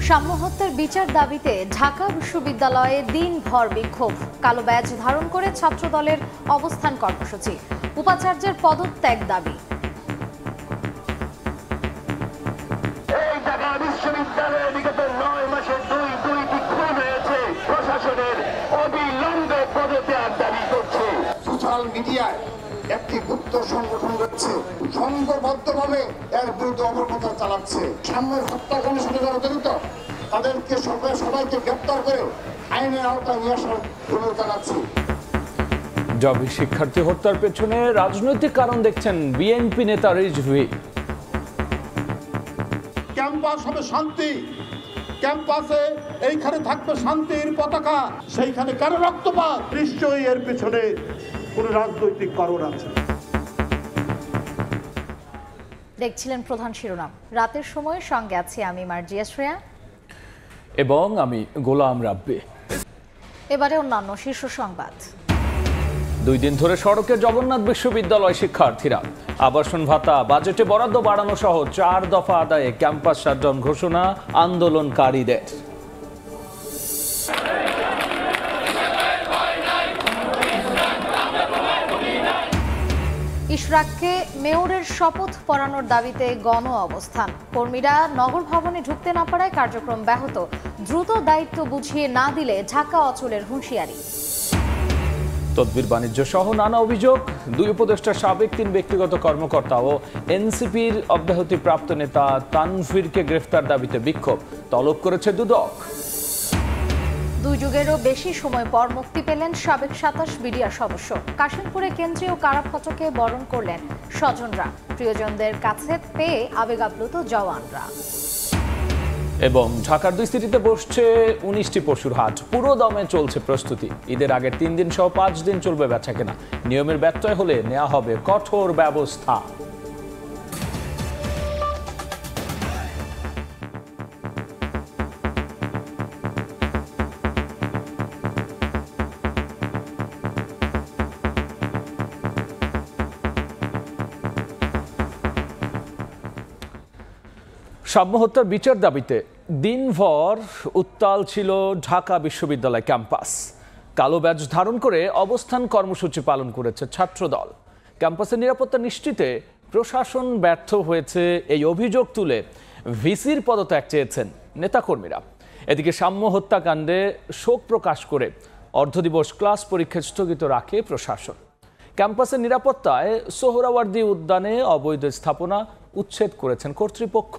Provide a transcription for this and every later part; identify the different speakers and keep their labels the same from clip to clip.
Speaker 1: সাম্য হত্যার বিচার দাবিতে ঢাকা বিশ্ববিদ্যালয়ে দিনভর বিক্ষোভ, কালো ব্যাজ ধারণ করে ছাত্রদলের অবস্থান কর্মসূচি, উপাচার্যের পদত্যাগ দাবি।
Speaker 2: ঢাকা বিশ্ববিদ্যালয়ে বিগত 9 মাসে দুইটি খুন হয়েছে, প্রশাসনের অবিলম্বে পদত্যাগ দাবি করছে।
Speaker 3: সোশ্যাল মিডিয়ায় একটি গুপ্ত সংগঠন রয়েছে, সংঘবদ্ধভাবে এর বিরুদ্ধে অপপ্রচার চালাচ্ছে। সাম্যের হত্যাকাণ্ডের সাথে যারা জড়িত তাদেরকে সবাইকে গ্রেপ্তার করে আইনের আওতায় নিয়ে আসার অনুরোধ জানাচ্ছি।
Speaker 4: জবি শিক্ষার্থী হত্যার পেছনে রাজনৈতিক কারণ দেখছেন বিএনপি নেতা রিজভী।
Speaker 5: ক্যাম্পাস হবে শান্তি, ক্যাম্পাসে এইখানে থাকবে শান্তির পতাকা, সেইখানে কেন রক্তপাত? নিশ্চয়ই এর পেছনে কোনো রাজনৈতিক কারণ আছে।
Speaker 1: দেখছিলেন প্রধান শিরোনাম। রাতের সময় সঙ্গে আছি আমি মার্জিয়া শ্রেয়া
Speaker 4: এবং আমি গোলাম রাব্বি।
Speaker 1: এবারে অন্যান্য শীর্ষ সংবাদ।
Speaker 4: 2 দিন ধরে সড়কে জগন্নাথ বিশ্ববিদ্যালয় শিক্ষার্থীরা। আবাসন ভাতা, বাজেটে বরাদ্দ বাড়ানো সহ 4 দফা আদায়ে ক্যাম্পাস শাটডাউন ঘোষণা আন্দোলনকারীদের।
Speaker 1: ইশরাককে মেয়রের শপথ পড়ানোর দাবিতে গণ অবস্থান, কর্মীরা নগর ভবনে ঢুকতে না পারায় কার্যক্রম ব্যাহত, দ্রুত দায়িত্ব বুঝিয়ে না দিলে ঢাকা অচলের হুঁশিয়ারি।
Speaker 4: তদবির বাণিজ্য সহ নানা অভিযোগ, 2 উপদেষ্টার সাবেক 3 ব্যক্তিগত কর্মকর্তা ও এনসিপির অব্যাহতিপ্রাপ্ত নেতা তানভীরকে গ্রেফতার দাবিতে বিক্ষোভ, তলব করেছে দুদক।
Speaker 1: 2 যুগেরও বেশি সময় পর মুক্তি পেলেন সাবেক 27 বিডিআর সদস্য। কাশিমপুরে কেন্দ্রীয় কারা ফটকে বরণ করলেন স্বজনরা, প্রিয়জনদের কাছে পেয়ে আবেগ আপ্লুত জওয়ানরা।
Speaker 4: এবং ঢাকার 2 সিটিতে বসছে 19টি পশুর হাট, পুরো দমে চলছে প্রস্তুতি। ঈদের আগের 3 দিন সহ 5 দিন চলবে বেচাকেনা, নিয়মের ব্যত্যয় হলে নেওয়া হবে কঠোর ব্যবস্থা। সাম্য হত্যার বিচার দাবিতে দিনভর উত্তাল ছিল ঢাকা বিশ্ববিদ্যালয় ক্যাম্পাস। কালো ব্যাজ ধারণ করে অবস্থান কর্মসূচি পালন করেছে ছাত্রদল। ক্যাম্পাসের নিরাপত্তা নিশ্চিতে প্রশাসন ব্যর্থ হয়েছে, এই অভিযোগ তুলে ভিসির পদত্যাগ চেয়েছেন নেতাকর্মীরা। এদিকে সাম্য হত্যাকাণ্ডে শোক প্রকাশ করে অর্ধদিবস ক্লাস পরীক্ষা স্থগিত রাখে প্রশাসন। ক্যাম্পাসের নিরাপত্তায় সোহরাওয়ার্দী উদ্যানে অবৈধ স্থাপনা উচ্ছেদ করেছেন কর্তৃপক্ষ।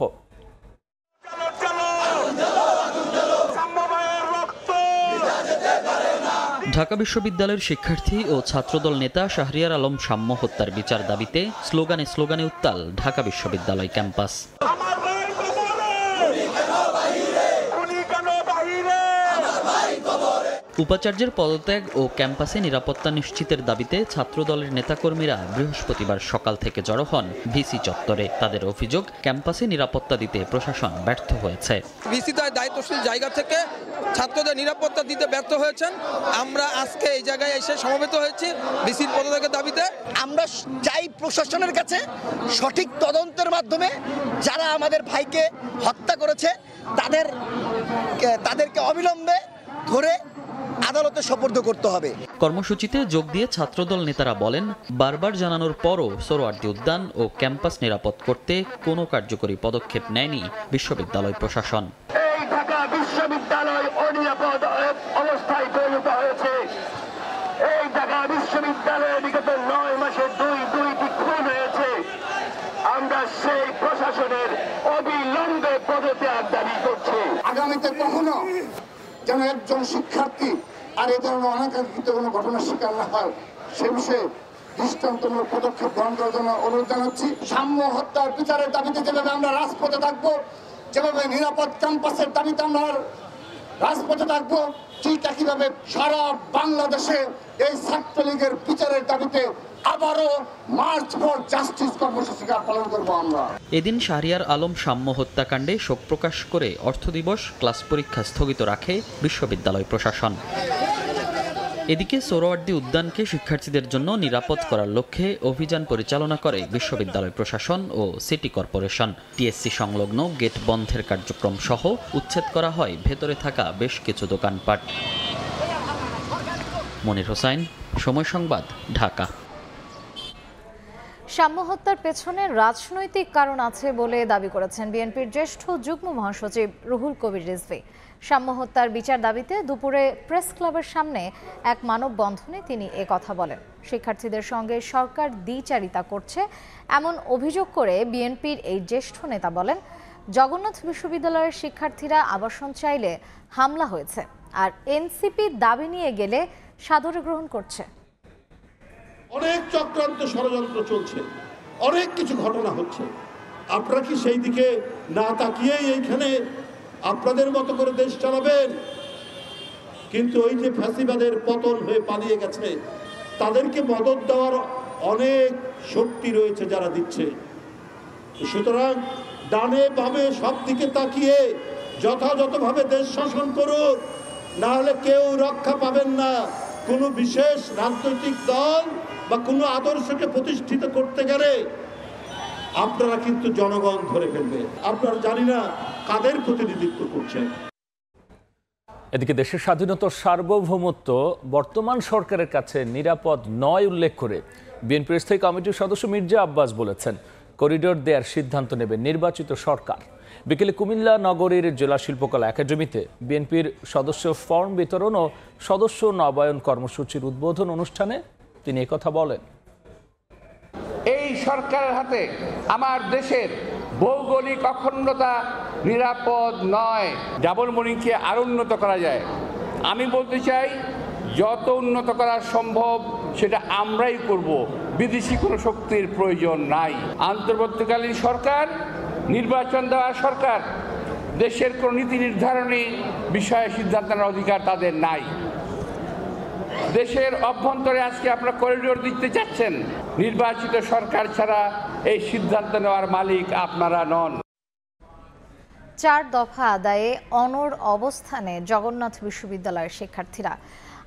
Speaker 6: ঢাকা বিশ্ববিদ্যালয়ের শিক্ষার্থী ও ছাত্রদল নেতা শাহরিয়ার আলম সাম্য হত্যার বিচার দাবিতে স্লোগানে উত্তাল ঢাকা বিশ্ববিদ্যালয় ক্যাম্পাস। উপাচার্যের পদত্যাগ ও ক্যাম্পাসে নিরাপত্তা নিশ্চিতের দাবিতে ছাত্রদলের নেতাকর্মীরা বৃহস্পতিবার সকাল থেকে জড়ো হন ভিসি চত্বরে। তাদের অভিযোগ, ক্যাম্পাসে নিরাপত্তা দিতে প্রশাসন ব্যর্থ হয়েছে।
Speaker 7: ভিসি তার দায়িত্বশীল জায়গা থেকে ছাত্রদের নিরাপত্তা দিতে ব্যর্থ হয়েছেন। আমরা আজকে এই জায়গায় এসে সমবেত হয়েছি ভিসির পদত্যাগের দাবিতে।
Speaker 8: আমরা চাই প্রশাসনের কাছে সঠিক তদন্তের মাধ্যমে যারা আমাদের ভাইকে হত্যা করেছে তাদেরকে অবিলম্বে ধরে আদালতে সোপর্দ করতে হবে।
Speaker 6: কর্মসূচিতে যোগ দিয়ে ছাত্রদল নেতারা বলেন, বারবার জানানোর পরও সোহরাওয়ার্দী উদ্যান ও ক্যাম্পাস নিরাপদ করতে কোনো কার্যকরী পদক্ষেপ নেয়নি বিশ্ববিদ্যালয় প্রশাসন।
Speaker 2: এই ঢাকা বিশ্ববিদ্যালয় অনিরাপদ অবস্থায় পরিণত হয়েছে। এই ঢাকা বিশ্ববিদ্যালয়ে বিগত 9 মাসে দুইটি খুন হয়েছে। আমরা সেই প্রশাসনের অবিলম্বে পদত্যাগ দাবি করছি।
Speaker 3: আগামীতে কখনো যেন একজন শিক্ষার্থী আর এই ধরনের অনাকাঙ্ক্ষিত কোনো ঘটনার শিকার না হয়, সে বিষয়ে দৃষ্টান্তমূলক পদক্ষেপ গ্রহণ করার জন্য অনুরোধ জানাচ্ছি। সাম্য হত্যার বিচারের দাবিতে যেভাবে আমরা রাজপথে থাকবো, যেভাবে নিরাপদ ক্যাম্পাসের দাবিতে আমরা রাজপথে থাকবো, ঠিক একইভাবে সারা বাংলাদেশে এই ছাত্রলীগের বিচারের দাবিতে আবারও মার্চ ফর জাস্টিস কর্মসূচি পালন করবো আমরা।
Speaker 6: এদিন শাহরিয়ার আলম সাম্য হত্যাকাণ্ডে শোক প্রকাশ করে অর্থদিবস ক্লাস পরীক্ষা স্থগিত রাখে বিশ্ববিদ্যালয় প্রশাসন। এদিকে সোহরাওয়ার্দী উদ্যানকে শিক্ষার্থীদের জন্য নিরাপদ করার লক্ষ্যে অভিযান পরিচালনা করে বিশ্ববিদ্যালয় প্রশাসন ও সিটি কর্পোরেশন। টিএসসি সংলগ্ন গেট বন্ধের কার্যক্রম সহ উচ্ছেদ করা হয় ভেতরে থাকা বেশ কিছু দোকানপাট। মনির হোসাইন, সময় সংবাদ, ঢাকা।
Speaker 1: সাম্য হত্যার পেছনে রাজনৈতিক কারণ আছে বলে দাবি করেছেন বিএনপির জ্যেষ্ঠ যুগ্ম মহাসচিব রুহুল কবির রিজভী। সাম্য হত্যার বিচার দাবিতে দুপুরে প্রেস ক্লাবের সামনে এক মানববন্ধনে তিনি কথা বলেন। শিক্ষার্থীদের সঙ্গে সরকার দ্বিচারিতা করছে এমন অভিযোগ করে বিএনপির এই জ্যেষ্ঠ নেতা বলেন, জগন্নাথ বিশ্ববিদ্যালয়ের শিক্ষার্থীরা আবাসন চাইলে হামলা হয়েছে, আর এনসিপি দাবি নিয়ে গেলে সাদরে গ্রহণ করছে।
Speaker 5: অনেক চক্রান্ত ষড়যন্ত্র চলছে, অনেক কিছু ঘটনা হচ্ছে। আপনারা কি সেই দিকে না তাকিয়েই এইখানে আপনাদের মতো করে দেশ চালাবেন? কিন্তু ওই যে ফ্যাসিবাদের পতন হয়ে পালিয়ে গেছে, তাদেরকে মদদ দেওয়ার অনেক শক্তি রয়েছে যারা দিচ্ছে। সুতরাং ডানে বামে সব দিকে তাকিয়ে যথাযথভাবে দেশ শাসন করুন, না হলে কেউ রক্ষা পাবেন না। কোনো বিশেষ রাজনৈতিক দল বা কোনো আদর্শকে প্রতিষ্ঠিত করতে গেলে আপনারা কিন্তু জনগণ ধরে ফেলবে। আপনারা জানি না কাদের প্রতিনিধিত্ব করছেন।
Speaker 4: এদিকে দেশের স্বাধীনতার সার্বভৌমত্ব বর্তমান সরকারের কাছে নিরাপদ নয় উল্লেখ করে বিএনপির স্থায়ী কমিটির সদস্য মির্জা আব্বাস বলেছেন, করিডোর দেওয়ার সিদ্ধান্ত নেবে নির্বাচিত সরকার। বিকেলে কুমিল্লা নগরীর জেলা শিল্পকলা একাডেমিতে বিএনপির সদস্য ফর্ম বিতরণ ও সদস্য নবায়ন কর্মসূচির উদ্বোধন অনুষ্ঠানে তিনি একথা বলেন।
Speaker 9: এই সরকারের হাতে আমার দেশের ভৌগোলিক অখণ্ডতা নিরাপদ নয়। ডাবল মনিংকে আরো উন্নত করা যায়। আমি বলতে চাই, যত উন্নত করা সম্ভব সেটা আমরাই করব, বিদেশি কোনো শক্তির প্রয়োজন নাই। অন্তর্বর্তীকালীন সরকার, নির্বাচন দেওয়া সরকার, দেশের কোনো নীতি নির্ধারণী বিষয়ে সিদ্ধান্ত নেওয়ার অধিকার তাদের নাই। দেশের অভ্যন্তরে আজকে আপনারা করিডোর দিতে চাচ্ছেন, নির্বাচিত সরকার ছাড়া এই সিদ্ধান্ত নেওয়ার মালিক আপনারা নন।
Speaker 1: 4 দফা আদায়ে অনড় অবস্থানে জগন্নাথ বিশ্ববিদ্যালয়ের শিক্ষার্থীরা।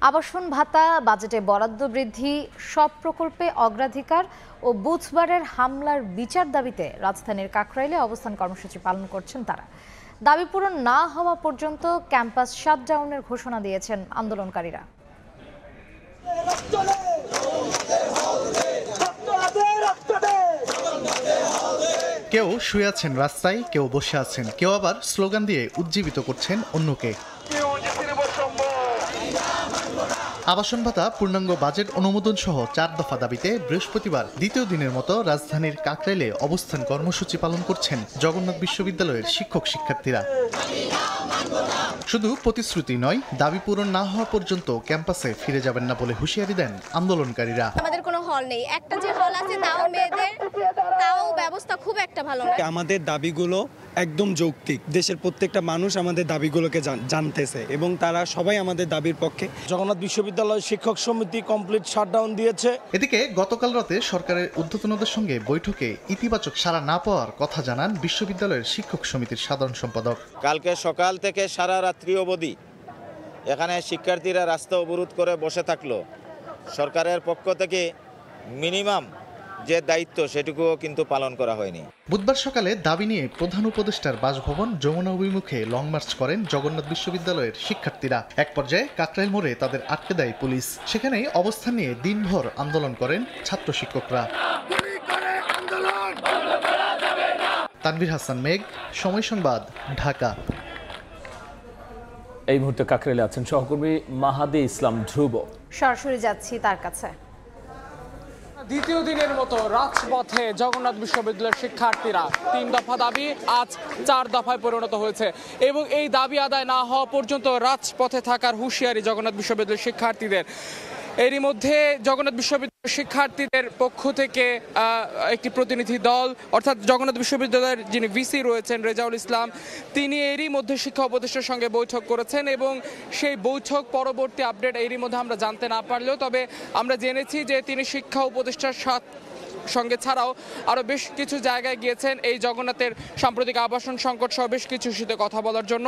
Speaker 1: আবাসন ভাতা, বাজেটে বরাদ্দ বৃদ্ধি, সব প্রকল্পে অগ্রাধিকার ও বুধবারের হামলার বিচার দাবিতে রাজধানীর কাকরাইলে অবস্থান কর্মসূচি পালন করছেন তারা। দাবি পূরণ না হওয়া পর্যন্ত ক্যাম্পাস শাটডাউনের ঘোষণা দিয়েছেন আন্দোলনকারীরা।
Speaker 10: কেউ শুয়ে আছেন রাস্তায়, কেউ বসে আছেন, কেউ আবার স্লোগান দিয়ে উজ্জীবিত করছেন অন্যকে। আবাসন ভাতা, পূর্ণাঙ্গ বাজেট অনুমোদন সহ 4 দফা দাবিতে বৃহস্পতিবার দ্বিতীয় দিনের মতো রাজধানীর কাকরাইলে অবস্থান কর্মসূচি পালন করছেন জগন্নাথ বিশ্ববিদ্যালয়ের শিক্ষক শিক্ষার্থীরা। শুধু প্রতিশ্রুতি নয়, দাবি পূরণ না হওয়া পর্যন্ত ক্যাম্পাসে ফিরে যাবেন না বলে হুঁশিয়ারি দেন আন্দোলনকারীরা।
Speaker 11: আমাদের কোনো হল নেই, একটা যে হল আছে তাও মেয়েদের, তাও ব্যবস্থা খুব একটা ভালো না।
Speaker 12: আমাদের দাবিগুলো একদম যৌক্তিক। দেশের প্রত্যেকটা মানুষ আমাদের দাবিগুলোকে জানতেছে এবং তারা সবাই আমাদের দাবির পক্ষে।
Speaker 13: জগন্নাথ বিশ্ববিদ্যালয় শিক্ষক সমিতি কমপ্লিট শাটডাউন দিয়েছে।
Speaker 10: এদিকে গতকাল রাতে সরকারের ঊর্ধ্বতনদের সঙ্গে বৈঠকে ইতিবাচক সাড়া না পাওয়ার কথা জানান বিশ্ববিদ্যালয়ের শিক্ষক সমিতির সাধারণ সম্পাদক।
Speaker 14: কালকে সকাল থেকে সারা রাত্রি অবধি এখানে শিক্ষার্থীরা রাস্তা অবরোধ করে বসে থাকলো। সরকারের পক্ষ থেকে মিনিমাম যে দায়িত্ব সেটুকুও কিন্তু পালন করা হয়নি।
Speaker 10: বুধবার সকালে দাবি নিয়ে প্রধান উপদেষ্টার বাসভবন যমুনা অভিমুখে লং মার্চ করেন জগন্নাথ বিশ্ববিদ্যালয়ের শিক্ষার্থীরা। এক পর্যায়ে কাকরাইল মোড়ে তাদের আটকে দেয় পুলিশ। সেখানেই অবস্থান নিয়ে দিনভর আন্দোলন করেন ছাত্র শিক্ষকরা। তানভীর হাসান মেঘ, সময় সংবাদ, ঢাকা।
Speaker 4: এই মুহূর্তে কাকরাইলে আছেন সহকর্মী মাহাদি ইসলাম ধ্রুব।
Speaker 1: সরাসরি যাচ্ছি তার কাছে।
Speaker 15: দ্বিতীয় দিনের মতো রাজপথে জগন্নাথ বিশ্ববিদ্যালয়ের শিক্ষার্থীরা 3 দফা দাবি আজ 4 দফায় পরিণত হয়েছে এবং এই দাবি আদায় না হওয়া পর্যন্ত রাজপথে থাকার হুঁশিয়ারি জগন্নাথ বিশ্ববিদ্যালয়ের শিক্ষার্থীদের। এরই মধ্যে জগন্নাথ বিশ্ববিদ্যালয়ের শিক্ষার্থীদের পক্ষ থেকে একটি প্রতিনিধি দল, অর্থাৎ জগন্নাথ বিশ্ববিদ্যালয়ের যিনি ভিসি রয়েছেন রেজাউল ইসলাম, তিনি এরই মধ্যে শিক্ষা উপদেষ্টার সঙ্গে বৈঠক করেছেন এবং সেই বৈঠক পরবর্তী আপডেট এরই মধ্যে আমরা জানতে না পারলেও তবে আমরা জেনেছি যে তিনি শিক্ষা উপদেষ্টার সঙ্গে ছাড়াও আরও বেশ কিছু জায়গায় গিয়েছেন এই জগন্নাথের সাম্প্রতিক আবাসন সংকট সহ বেশ কিছু ইস্যুতে কথা বলার জন্য।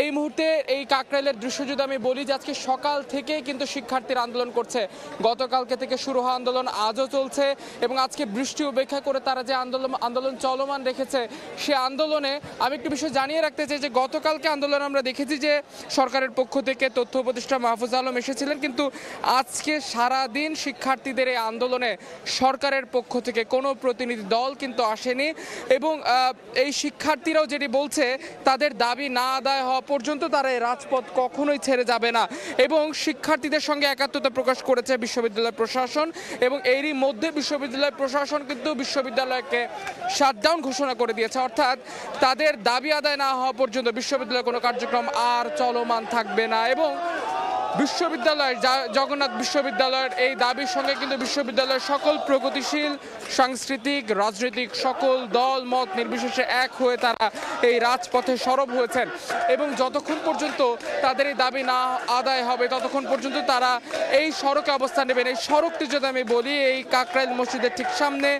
Speaker 15: এই মুহূর্তে এই কাকরাইলের দৃশ্য যদি আমি বলি যে আজকে সকাল থেকে কিন্তু শিক্ষার্থীরা আন্দোলন করছে। গতকালকে থেকে শুরু হওয়া আন্দোলন আজও চলছে এবং আজকে বৃষ্টি উপেক্ষা করে তারা যে আন্দোলন চলমান রেখেছে সে আন্দোলনে আমি একটু বিষয় জানিয়ে রাখতে চাই যে গতকালকে আন্দোলন আমরা দেখেছি যে সরকারের পক্ষ থেকে তথ্য উপদেষ্টা মাহফুজ আলম এসেছিলেন, কিন্তু আজকে সারাদিন শিক্ষার্থীদের এই আন্দোলনে সরকারের পক্ষ থেকে কোনো প্রতিনিধি দল কিন্তু আসেনি এবং এই শিক্ষার্থীরাও যেটি বলছে তাদের দাবি না আদায় হওয়া পর্যন্ত তারা এই রাজপথ কখনোই ছেড়ে যাবে না এবং শিক্ষার্থীদের সঙ্গে একাত্মতা প্রকাশ করেছে বিশ্ববিদ্যালয় প্রশাসন এবং এরই মধ্যে বিশ্ববিদ্যালয় প্রশাসন কিন্তু বিশ্ববিদ্যালয়কে শাটডাউন ঘোষণা করে দিয়েছে, অর্থাৎ তাদের দাবি আদায় না হওয়া পর্যন্ত বিশ্ববিদ্যালয়ের কোনো কার্যক্রম আর চলমান থাকবে না এবং বিশ্ববিদ্যালয় জগন্নাথ বিশ্ববিদ্যালয়ের এই দাবির সঙ্গে কিন্তু বিশ্ববিদ্যালয়ের সকল প্রগতিশীল সাংস্কৃতিক রাজনৈতিক সকল দল মত নির্বিশেষে এক হয়ে তারা এই রাজপথে সরব হয়েছেন এবং যতক্ষণ পর্যন্ত তাদের এই দাবি না আদায় হবে ততক্ষণ পর্যন্ত তারা এই সড়কে অবস্থান নেবেন। এই সড়কটি যদি আমি বলি এই কাকরাইল মসজিদের ঠিক সামনে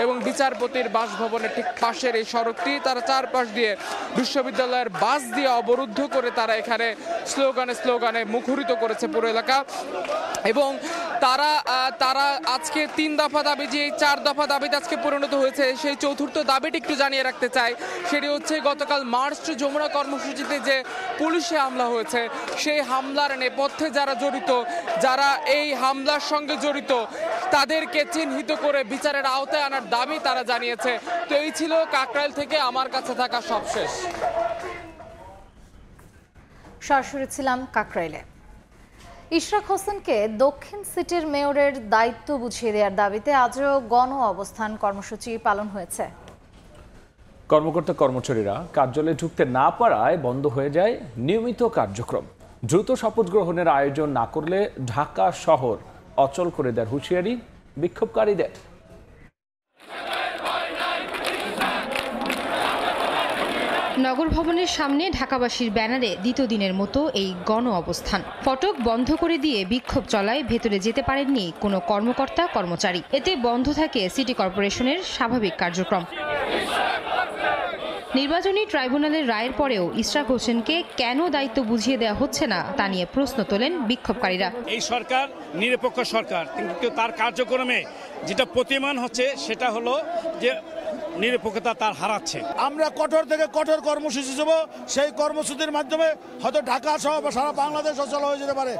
Speaker 15: এবং বিচারপতির বাসভবনের ঠিক পাশের এই সড়কটি তারা চারপাশ দিয়ে বিশ্ববিদ্যালয়ের বাস দিয়ে অবরুদ্ধ করে তারা এখানে স্লোগানে মুখরিত করেছে পুরো এলাকা এবং তারা আজকে 3 দফা দাবি যে 4 দফা দাবিতে আজকে পরিণত হয়েছে সেই চতুর্থ দাবিটি একটু জানিয়ে রাখতে চাই। সেটি হচ্ছে গতকাল মার্চ টু যমুনা কর্মসূচিতে যে পুলিশে হামলা হয়েছে সেই হামলার নেপথ্যে যারা জড়িত, যারা এই হামলার সঙ্গে জড়িত তাদেরকে চিহ্নিত করে বিচারের আওতায় আনার দাবি তারা জানিয়েছে। তো এই ছিল কাকরাইল থেকে আমার কাছে থাকা সবশেষ।
Speaker 1: সরাসরি ছিলাম কাকরাইলে। ইশরাক হোসেনকে দক্ষিণ সিটির মেয়রের দায়িত্ব বুঝিয়ে দেওয়ার দাবিতে আজও গণ অবস্থান কর্মসূচি পালন হয়েছে।
Speaker 4: কর্মকর্তা কর্মচারীরা কার্যালয়ে ঢুকতে না পারায় বন্ধ হয়ে যায় নিয়মিত কার্যক্রম। দ্রুত শপথ গ্রহণের আয়োজন না করলে ঢাকা শহর অচল করে দেওয়ার হুঁশিয়ারি বিক্ষোভকারীদের।
Speaker 16: নগর ভবনের সামনে ঢাকাবাসীর ব্যানারে দ্বিতীয় দিনের মতো এই গণ অবস্থান। ফটক বন্ধ করে দিয়ে বিক্ষোভ চলায় ভেতরে যেতে পারেননি কোনো কর্মকর্তা কর্মচারী। এতে বন্ধ থাকে সিটি কর্পোরেশনের স্বাভাবিক কার্যক্রম। নির্বাচনী ট্রাইব্যুনালের রায়ের পরেও ইশরাক হোসেনকে কেন দায়িত্ব বুঝিয়ে দেওয়া হচ্ছে না তা নিয়ে প্রশ্ন তোলেন বিক্ষোভকারীরা।
Speaker 17: এই সরকার নিরপেক্ষ সরকার, কিন্তু তার কার্যক্রমে যেটা প্রতিমান হচ্ছে সেটা হলো যে নিরপেক্ষতা তার হারাচ্ছে।
Speaker 13: আমরা কঠোর থেকে কঠোর কর্মসূচি দেব, সেই কর্মসূচির মাধ্যমে হয়তো ঢাকা সহ সারা বাংলাদেশ অচল হয়ে যেতে পারে।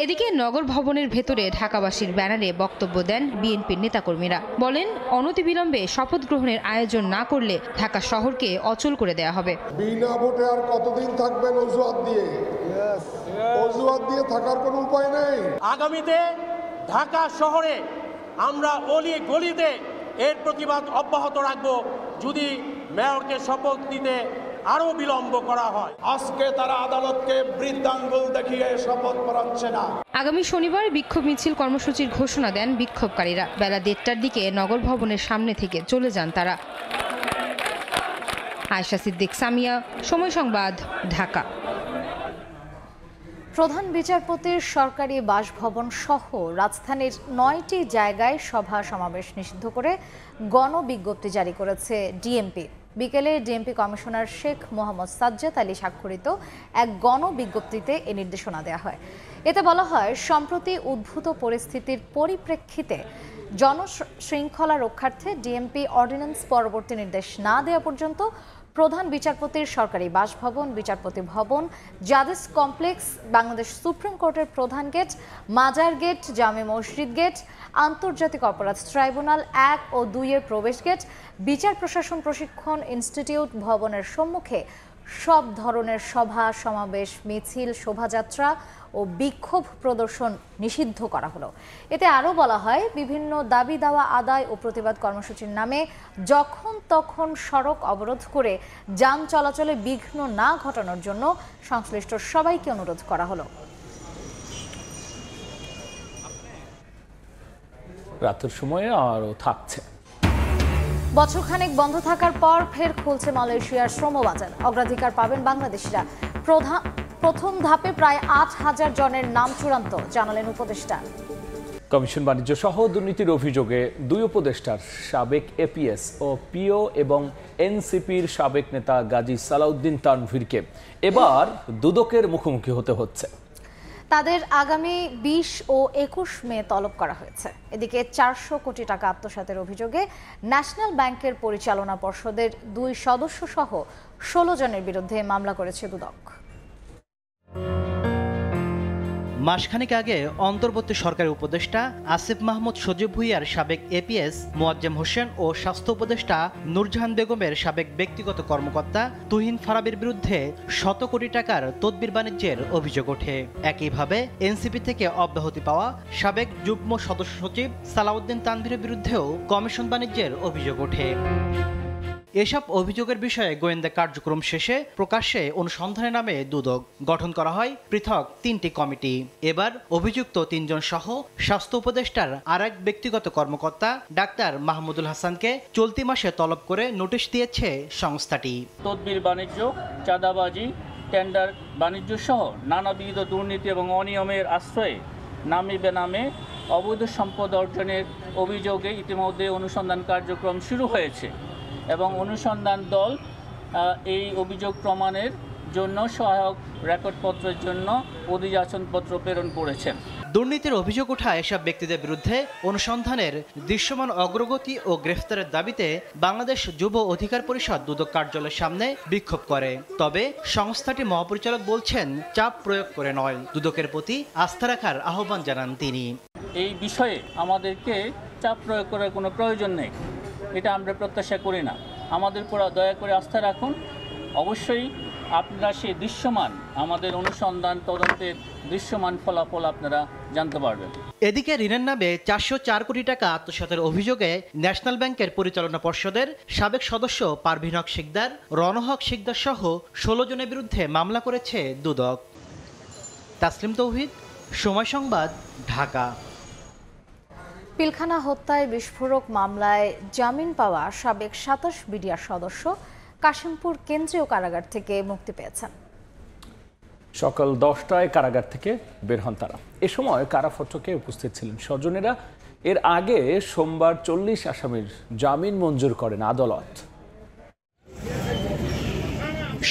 Speaker 16: এদিকে নগর ভবনের ভেতরে ঢাকাবাসীর ব্যানারে বক্তব্য দেন বিএনপির নেতাকর্মীরা। বলেন অনতিবিলম্বে শপথ গ্রহণের আয়োজন না করলে ঢাকা শহরকে অচল করে দেওয়া হবে।
Speaker 3: বিনা ভোটে আর কতদিন থাকবেন অজুহাত দিয়ে? অজুহাত দিয়ে থাকার কোনো উপায় নেই।
Speaker 18: আগামীতে ঢাকা শহরে আমরা অলি গলিতে এর প্রতিবাদ অব্যাহত রাখবো যদি মেয়রকে শপথ নিতে আরো বিলম্ব করা হয়।
Speaker 13: আজকে তারা আদালতকে বৃদ্ধাঙ্গুল দেখিয়ে শপথ পড়াচ্ছে না।
Speaker 16: আগামী শনিবার বিক্ষোভ মিছিল কর্মসূচির ঘোষণা দেন বিক্ষোভকারীরা। বেলা 1:30টার দিকে নগর ভবনের সামনে থেকে চলে যান তারা। আয়েশা সিদ্দিক, সামিয়া, সময় সংবাদ, ঢাকা।
Speaker 1: প্রধান বিচারপতির সরকারি বাসভবন সহ রাজধানীর 9টি জায়গায় সভা সমাবেশ নিষিদ্ধ করে গণবিজ্ঞপ্তি জারি করেছে ডিএমপি। বিকেলে ডিএমপি কমিশনার শেখ মোহাম্মদ সাজ্জাদ আলী স্বাক্ষরিত এক গণবিজ্ঞপ্তিতে এ নির্দেশনা দেওয়া হয়। এতে বলা হয়, সম্প্রতি উদ্ভূত পরিস্থিতির পরিপ্রেক্ষিতে জনশৃঙ্খলা রক্ষার্থে ডিএমপি অর্ডিন্যান্স পরবর্তী নির্দেশ না দেওয়া পর্যন্ত প্রধান বিচারপতির সরকারি বাসভবন, বিচারপতি ভবন, জাজেস কমপ্লেক্স, বাংলাদেশ সুপ্রিম কোর্টের প্রধান গেট, মাজার গেট, জামে মসজিদ গেট, আন্তর্জাতিক অপরাধ ট্রাইব্যুনাল 1 ও 2 এর প্রবেশ গেট, বিচার প্রশাসন প্রশিক্ষণ ইনস্টিটিউট ভবনের সম্মুখে সব ধরনের সভা সমাবেশ, মিছিল, শোভাযাত্রা ও বিক্ষোভ প্রদর্শন নিষিদ্ধ করা হলো। এতে আরও বলা হয়, বিভিন্ন দাবি দাওয়া আদায় ও প্রতিবাদ কর্মসূচির নামে যখন তখন সড়ক অবরোধ করে যান চলাচলে বিঘ্ন না ঘটানোর জন্য সংশ্লিষ্ট সবাইকে অনুরোধ করা হলো।
Speaker 4: রাতের সময়ে আরও থাকছে।
Speaker 1: বছরখানেক বন্ধ থাকার পর ফের খুলছে মালয়েশিয়ার শ্রমবাজার। অগ্রাধিকার পাবেন বাংলাদেশিরা। প্রথম ধাপে প্রায় 8,000 জনের নাম চূড়ান্ত, জানালেন উপদেষ্টা।
Speaker 4: কমিশন বাণিজ্য সহ দুর্নীতির অভিযোগে দুই উপদেষ্টার সাবেক এপিএস ও পিও এবং এনসিপির সাবেক নেতা গাজী সালাউদ্দিন তানভীরকে এবার দুদকের মুখোমুখি হতে হচ্ছে।
Speaker 1: তাদের আগামী 20 ও 21 মে তলব করা হয়েছে। এদিকে 400 কোটি টাকা আত্মসাতের অভিযোগে ন্যাশনাল ব্যাংকের পরিচালনা পর্ষদের 2 সদস্য সহ 16 জনের বিরুদ্ধে মামলা করেছে দুদক।
Speaker 19: মাসখানেক আগে অন্তর্বর্তী সরকারের উপদেষ্টা আসিফ মাহমুদ সজীব ভুঁইয়ার সাবেক এপিএস মোয়াজ্জেম হোসেন ও স্বাস্থ্য উপদেষ্টা নূরজাহান বেগমের সাবেক ব্যক্তিগত কর্মকর্তা তুহিন ফারাবির বিরুদ্ধে 100 কোটি টাকার তদবির বাণিজ্যের অভিযোগ ওঠে। একইভাবে এনসিপি থেকে অব্যাহতি পাওয়া সাবেক যুগ্ম সদস্য সচিব সালাউদ্দিন তানভীরের বিরুদ্ধেও কমিশন বাণিজ্যের অভিযোগ ওঠে। এসব অভিযোগের বিষয়ে গোয়েন্দা কার্যক্রম শেষে প্রকাশ্যে অনুসন্ধানের নামে দুদক গঠন করা হয় পৃথক 3টি কমিটি। এবার অভিযুক্ত 3 জন সহ স্বাস্থ্য উপদেষ্টার আরেক ব্যক্তিগত কর্মকর্তা ডাক্তার মাহমুদুল হাসানকে চলতি মাসে তলব করে নোটিশ দিয়েছে সংস্থাটি।
Speaker 20: তদবির বাণিজ্য, চাঁদাবাজি, টেন্ডার বাণিজ্য সহ নানাবিধ দুর্নীতি এবং অনিয়মের আশ্রয়ে নামে বেনামে অবৈধ সম্পদ অর্জনের অভিযোগে ইতিমধ্যে অনুসন্ধান কার্যক্রম শুরু হয়েছে এবং অনুসন্ধান দল এই অভিযোগ প্রমাণের জন্য সহায়ক রেকর্ডপত্রের জন্য অধিযাচনপত্র প্রেরণ করেছেন।
Speaker 19: দুর্নীতির অভিযোগ ওঠা এসব ব্যক্তিদের বিরুদ্ধে অনুসন্ধানের দৃশ্যমান অগ্রগতি ও গ্রেফতারের দাবিতে বাংলাদেশ যুব অধিকার পরিষদ দুদক কার্যালয়ের সামনে বিক্ষোভ করে। তবে সংস্থাটি মহাপরিচালক বলছেন চাপ প্রয়োগ করে নয়, দুদকের প্রতি আস্থা রাখার আহ্বান জানান তিনি।
Speaker 20: এই বিষয়ে আমাদেরকে চাপ প্রয়োগ করার কোনো প্রয়োজন নেই, এটা আমরা প্রত্যাশা করি না। আমাদের উপর দয়া করে আস্থা রাখুন। অবশ্যই আপনারা সেই দৃশ্যমান আমাদের অনুসন্ধান তদন্তের দৃশ্যমান ফলাফল আপনারা জানতে পারবেন।
Speaker 19: এদিকে ঋণের নামে 404 কোটি টাকা আত্মসাতের অভিযোগে ন্যাশনাল ব্যাংকের পরিচালনা পর্ষদের সাবেক সদস্য পারভীন হক শিকদার, রণহক শিকদার সহ 16 জনের বিরুদ্ধে মামলা করেছে দুদক। তাসলিম তৌহিদ, সময় সংবাদ, ঢাকা।
Speaker 1: পিলখানা হত্যায় বিস্ফোরক মামলায় জামিন পাওয়া সাবেক 27 বিডিআর সদস্য কাশিমপুর কেন্দ্রীয় কারাগার থেকে মুক্তি পেয়েছেন।
Speaker 4: সকাল 10টায় কারাগার থেকে বের হন তারা। এ সময় কারা ফটকে উপস্থিত ছিলেন স্বজনেরা। এর আগে সোমবার 40 আসামির জামিন মঞ্জুর করেন আদালত।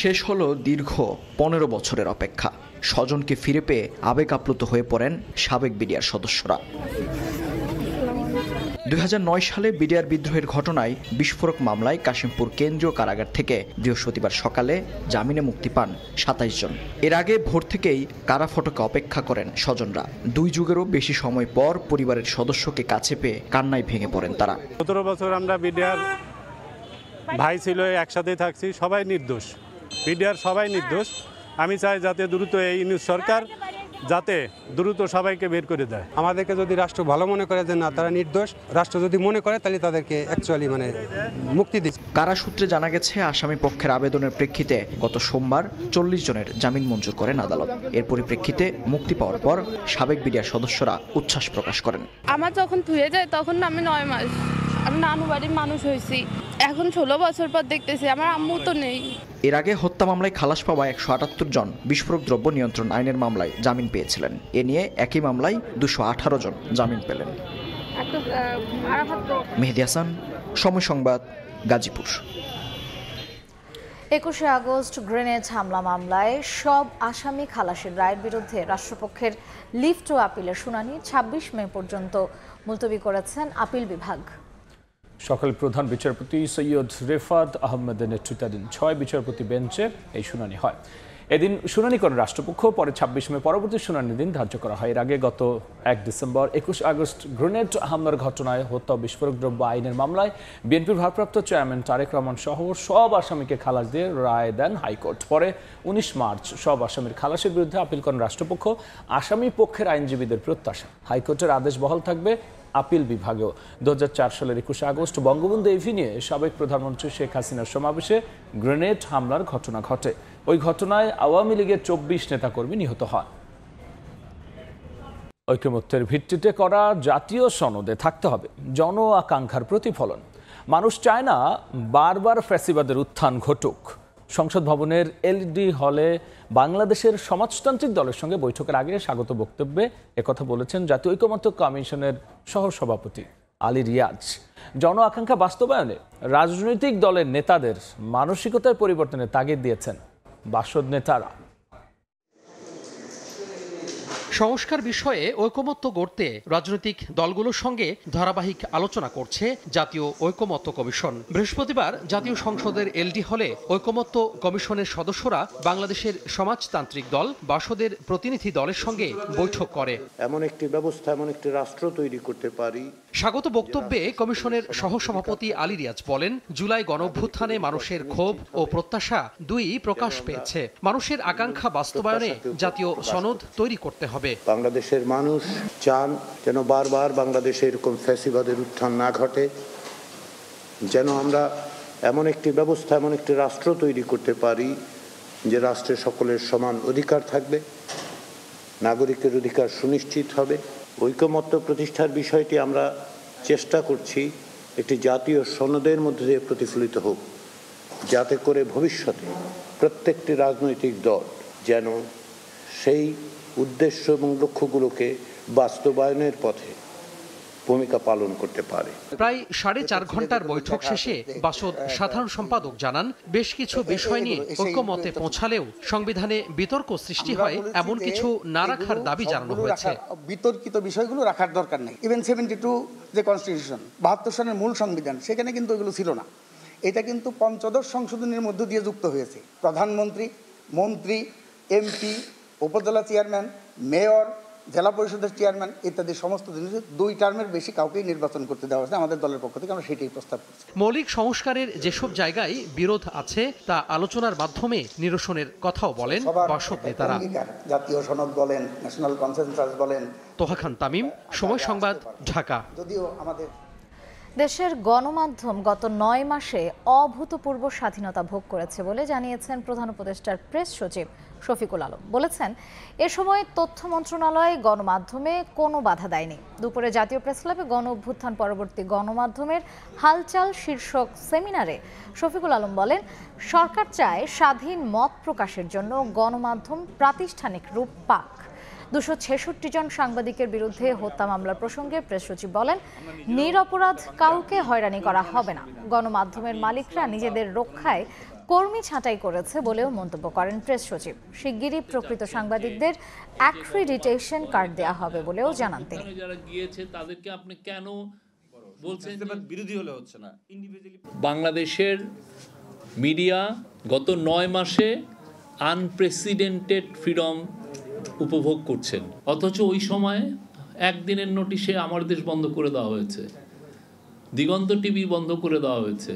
Speaker 21: শেষ হলো দীর্ঘ 15 বছরের অপেক্ষা। স্বজনকে ফিরে পেয়ে আবেগ আপ্লুত হয়ে পড়েন সাবেক বিডিআর সদস্যরা। 2009 সালে বিডিআর বিদ্রোহের ঘটনায় বিস্ফোরক মামলায় কাশিমপুর কেন্দ্রীয় কারাগার থেকে বৃহস্পতিবার সকালে জামিনে মুক্তি পান 27 জন। এর আগে ভোর থেকেই কারা ফটকে অপেক্ষা করেন স্বজনরা। 2 যুগেরও বেশি সময় পর পরিবারের সদস্যকে কাছে পেয়ে কান্নায় ভেঙে পড়েন তারা।
Speaker 22: 17 বছর আমরা বিডিআর ভাই ছিল, একসাথেই থাকছি, সবাই নির্দোষ, বিডিআর সবাই নির্দোষ। আমি চাই যাতে দ্রুত এই নিউজ সরকার যাতে দ্রুত সবাইকে বের করে দেয়।
Speaker 23: আমাদেরকে যদি রাষ্ট্র ভালো মনে করে যে না তারা নির্দোষ, রাষ্ট্র যদি মনে করে তাহলে তাদেরকে অ্যাকচুয়ালি মুক্তি দিচ্ছে।
Speaker 21: কারা সূত্রে জানা গেছে আসামি পক্ষের আবেদনের প্রেক্ষিতে গত সোমবার 40 জনের জামিন মঞ্জুর করেন আদালত। এর পরিপ্রেক্ষিতে মুক্তি পাওয়ার পর সাবেক বিডিআর সদস্যরা উচ্ছ্বাস প্রকাশ করেন।
Speaker 24: আমার যখন ধুয়ে যায় তখন আমি 9 মাস, আমি নানু বাড়ির মানুষ হয়েছি, এখন 16 বছর পর দেখতেছি আমার আম্মু তো নেই।
Speaker 21: এর আগে হত্যা মামলায় খালাস পাওয়া 178 জন বিস্ফোরক দ্রব্য নিয়ন্ত্রণ আইনের মামলায় জামিন পেয়েছিলেন। এ নিয়ে একই মামলায় 218 জন জামিন পেলেন। মেহেদী হাসান, সময় সংবাদ, গাজীপুর।
Speaker 1: 21শে আগস্ট গ্রেনেড হামলা মামলায় সব আসামি খালাসের রায়ের বিরুদ্ধে রাষ্ট্রপক্ষের লিভ টু আপিলের শুনানি 26 মে পর্যন্ত মুলতবি করেছেন আপিল বিভাগ।
Speaker 4: সকালে প্রধান বিচারপতি সৈয়দ রেফাত আহমেদের নেতৃত্বাধীন 6 বিচারপতি বেঞ্চে এই শুনানি হয়। এদিন শুনানি করেন রাষ্ট্রপক্ষ। পরে 26 মে পরবর্তী শুনানির দিন ধার্য করা হয়। এর আগে গত 1 ডিসেম্বর 21 আগস্ট গ্রেনেড হামলার ঘটনায় হত্যা বিস্ফোরক দ্রব্য আইনের মামলায় বিএনপির ভারপ্রাপ্ত চেয়ারম্যান তারেক রহমান সহ সব আসামিকে খালাস দিয়ে রায় দেন হাইকোর্ট। পরে 19 মার্চ সব আসামির খালাসের বিরুদ্ধে আপিল করেন রাষ্ট্রপক্ষ। আসামি পক্ষের আইনজীবীদের প্রত্যাশা হাইকোর্টের আদেশ বহাল থাকবে আপিল বিভাগেও। 2004 সালের 21 আগস্ট বঙ্গবন্ধু এভিনিউয়ে সাবেক প্রধানমন্ত্রী শেখ হাসিনার সমাবেশে গ্রেনেড হামলার ঘটনা ঘটে। ওই ঘটনায় আওয়ামী লীগের 24 নেতাকর্মী নিহত হন। ঐকমত্যের ভিত্তিতে করা জাতীয় সনদে থাকতে হবে জন আকাঙ্ক্ষার প্রতিফলন। মানুষ চায় না বারবার ফ্যাসিবাদের উত্থান ঘটুক। সংসদ ভবনের এলইডি হলে বাংলাদেশের সমাজতান্ত্রিক দলের সঙ্গে বৈঠকের আগে স্বাগত বক্তব্যে একথা বলেছেন জাতীয় ঐকমত্য কমিশনের সহসভাপতি আলী রিয়াজ। জন আকাঙ্ক্ষা বাস্তবায়নে রাজনৈতিক দলের নেতাদের মানসিকতার পরিবর্তনের তাগিদ দিয়েছেন বাসদ নেতারা।
Speaker 2: সংস্কার বিষয়ে ঐকমত্য গড়তে রাজনৈতিক দলগুলোর সঙ্গে ধারাবাহিক আলোচনা করছে জাতীয় ঐকমত্য কমিশন। বৃহস্পতিবার জাতীয় সংসদের এলডি হলে ঐকমত্য কমিশনের সদস্যরা বাংলাদেশের সমাজতান্ত্রিক দল বাসদের প্রতিনিধি দলের সঙ্গে বৈঠক করে।
Speaker 6: এমন একটি ব্যবস্থা, এমন একটি রাষ্ট্র তৈরি করতে পারি।
Speaker 2: স্বাগত বক্তব্যে কমিশনের সহসভাপতি আলী রিয়াজ বলেন, জুলাই গণঅভ্যুত্থানে মানুষের ক্ষোভ ও প্রত্যাশা দুই প্রকাশ পেয়েছে। মানুষের আকাঙ্ক্ষা বাস্তবায়নে জাতীয় সনদ তৈরি করতে হবে।
Speaker 6: বাংলাদেশের মানুষ চান যেন বারবার বাংলাদেশে এরকম ফ্যাসিবাদের উত্থান না ঘটে, যেন আমরা এমন একটি ব্যবস্থা, এমন একটি রাষ্ট্র তৈরি করতে পারি যে রাষ্ট্রে সকলের সমান অধিকার থাকবে, নাগরিকের অধিকার সুনিশ্চিত হবে। ঐকমত্য প্রতিষ্ঠার বিষয়টি আমরা চেষ্টা করছি একটি জাতীয় সনদের মধ্যে দিয়ে প্রতিফলিত হোক, যাতে করে ভবিষ্যতে প্রত্যেকটি রাজনৈতিক দল যেন সেই উদ্দেশ্য এবং লক্ষ্যগুলোকে বাস্তবায়নের পথে ভূমিকা পালন করতে পারে।
Speaker 2: প্রায় 4.5 ঘন্টার বৈঠক শেষে বাসদ সাধারণ সম্পাদক জানান, বেশ কিছু বিষয় নিয়ে ঐকমত্যে পৌঁছালেও সংবিধানে বিতর্ক সৃষ্টি হয় এমন কিছু না রাখার দাবি জানানো হয়েছে।
Speaker 7: বিতর্কিত বিষয়গুলো রাখার দরকার নেই। ইভেন 72 যে কনস্টিটিউশন, 72 সনের মূল সংবিধান, সেখানে কিন্তু এগুলো ছিল না। এটা কিন্তু পঞ্চদশ সংশোধনের মধ্য দিয়ে যুক্ত হয়েছে। প্রধানমন্ত্রী, মন্ত্রী, এমপি, উপজেলা চেয়ারম্যান, মেয়র, জেলা পরিষদের চেয়ারম্যান ইত্যাদি সমস্ত জিনিস 2 টার্মের বেশি কাউকেই নির্বাচন করতে দেওয়া হয়েছে। আমাদের দলের পক্ষ থেকে আমরা সেটাই প্রস্তাব করছি।
Speaker 2: মৌলিক সংস্কারের যেসব জায়গায় বিরোধ আছে তা আলোচনার মাধ্যমে নিরসনের কথাও বলেন বাসদ নেতারা।
Speaker 7: জাতীয় সনদ বলেন, ন্যাশনাল কনসেনসাস বলেন।
Speaker 2: তোহা খান তামিম, সময় সংবাদ, ঢাকা।
Speaker 7: যদিও আমাদের
Speaker 1: দেশের গণমাধ্যম গত 9 মাসে অভূতপূর্ব স্বাধীনতা ভোগ করেছে বলে জানিয়েছেন প্রধান উপদেষ্টার প্রেস সচিব শফিকুল আলম। বলেছেন, এ সময় তথ্য মন্ত্রণালয় গণমাধ্যমে কোনো বাধা দেয়নি। দুপুরে জাতীয় প্রেস ক্লাবে গণ অভ্যুত্থান পরবর্তী গণমাধ্যমের হালচাল শীর্ষক সেমিনারে শফিকুল আলম বলেন, সরকার চায় স্বাধীন মত প্রকাশের জন্য গণমাধ্যম প্রাতিষ্ঠানিক রূপ পাক। 266 জন সাংবাদিকের বিরুদ্ধে হত্যা মামলার প্রসঙ্গে প্রেস সচিব বলেন, নিরপরাধ কাউকে হয়রানি করা হবে না। গণমাধ্যমের মালিকরা নিজেদের রক্ষায় কর্মী ছাঁটাই করেছে বলেও মন্তব্য করেন প্রেস সচিব। শিগগিরই প্রকৃত সাংবাদিকদের অ্যাক্রিডিটেশন কার্ড দেওয়া হবে বলেও জানান তিনি।
Speaker 8: যারা গিয়েছে তাদেরকে আপনি কেন বলছেন বিরোধী হলে হচ্ছে না? বাংলাদেশের মিডিয়া গত 9 মাসে আনপ্রেসিডেন্টেড ফ্রিডম উপভোগ করছেন, অথচ ওই সময় একদিনের নোটিশে আমার দেশ বন্ধ করে দেওয়া হয়েছে, দিগন্ত টিভি বন্ধ করে দেওয়া হয়েছে,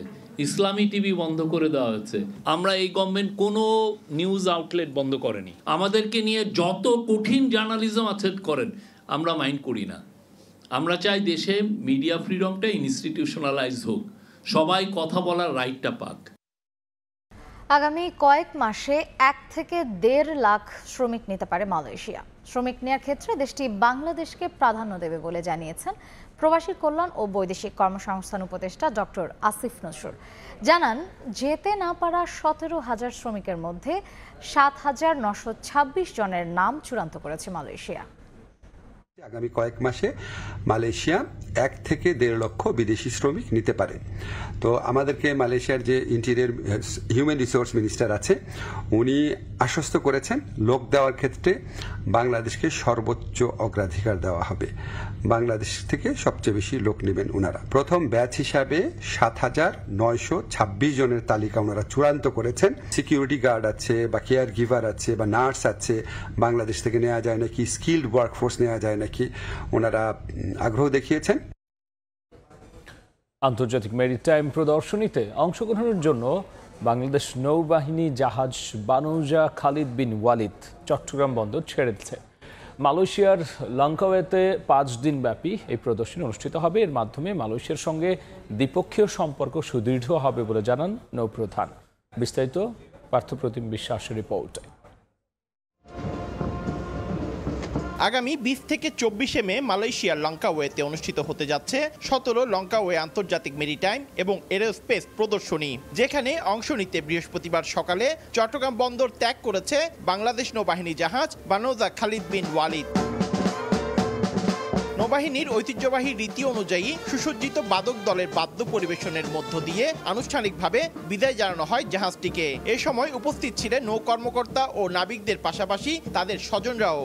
Speaker 8: ইসলামী টিভি বন্ধ করে দেওয়া হয়েছে। আমরা এই গভর্নমেন্ট কোনো নিউজ আউটলেট বন্ধ করেনি। আমাদেরকে নিয়ে যত কঠিন জার্নালিজম আছে করেন, আমরা মাইন্ড করি না। আমরা চাই দেশে মিডিয়া ফ্রিডমটা ইনস্টিটিউশনালাইজ হোক, সবাই কথা বলার রাইটটা পাক।
Speaker 1: আগামী কয়েক মাসে 1 থেকে 1.5 লাখ শ্রমিক নিতে পারে মালয়েশিয়া। শ্রমিক নেওয়ার ক্ষেত্রে দেশটি বাংলাদেশকে প্রাধান্য দেবে বলে জানিয়েছেন প্রবাসী কল্যাণ ও বৈদেশিক কর্মসংস্থান উপদেষ্টা ডক্টর আসিফ নজরুল। জানান, যেতে না পারা 17,000 শ্রমিকের মধ্যে 7,926 জনের নাম চূড়ান্ত করেছে মালয়েশিয়া।
Speaker 23: আগামী কয়েক মাসে মালয়েশিয়া 1 থেকে 1.5 লক্ষ বিদেশি শ্রমিক নিতে পারে। তো আমাদেরকে মালয়েশিয়ার যে ইন্টেরিয়র হিউম্যান রিসোর্স মিনিস্টার আছে, উনি আশ্বস্ত করেছেন লোক দেওয়ার ক্ষেত্রে বাংলাদেশকে সর্বোচ্চ অগ্রাধিকার দেওয়া হবে। বাংলাদেশ থেকে সবচেয়ে বেশি লোক নেবেন ওনারা। প্রথম ব্যাচ হিসাবে 7,926 জনের তালিকা ওনারা চূড়ান্ত করেছেন। সিকিউরিটি গার্ড আছে বা কেয়ার গিভার আছে বা নার্স আছে, বাংলাদেশ থেকে নেওয়া যায় নাকি, স্কিল্ড ওয়ার্কফোর্স নেওয়া যায় নাকি, ওনারা আগ্রহ দেখিয়েছেন।
Speaker 4: আন্তর্জাতিক মেরিটাইম প্রদর্শনীতে অংশগ্রহণের জন্য বাংলাদেশ নৌবাহিনী জাহাজ বানৌজা খালিদ বিন ওয়ালিদ চট্টগ্রাম বন্দর ছেড়ে দিচ্ছে। মালয়েশিয়ার লাংকাওয়েতে 5 দিন ব্যাপী এই প্রদর্শনী অনুষ্ঠিত হবে। এর মাধ্যমে মালয়েশিয়ার সঙ্গে দ্বিপক্ষীয় সম্পর্ক সুদৃঢ় হবে বলে জানান নৌপ্রধান। বিস্তারিত পার্থপ্রতিম বিশ্বাসের রিপোর্টে।
Speaker 5: আগামী 20 থেকে 24 মে মালয়েশিয়ার লঙ্কাওয়েতে অনুষ্ঠিত হতে যাচ্ছে 17 লঙ্কাওয়ে আন্তর্জাতিক মেরিটাইম এবং এরোস্পেস প্রদর্শনী, যেখানে অংশ নিতে বৃহস্পতিবার সকালে চট্টগ্রাম বন্দর ত্যাগ করেছে বাংলাদেশ নৌবাহিনী জাহাজ বানৌজা খালিদ বিন ওয়ালিদ। নৌবাহিনীর ঐতিহ্যবাহী রীতি অনুযায়ী সুসজ্জিত বাদক দলের বাদ্য পরিবেশনের মধ্য দিয়ে আনুষ্ঠানিকভাবে বিদায় জানানো হয় জাহাজটিকে। এ সময় উপস্থিত ছিলেন নৌ কর্মকর্তা ও নাবিকদের পাশাপাশি তাদের স্বজনরাও।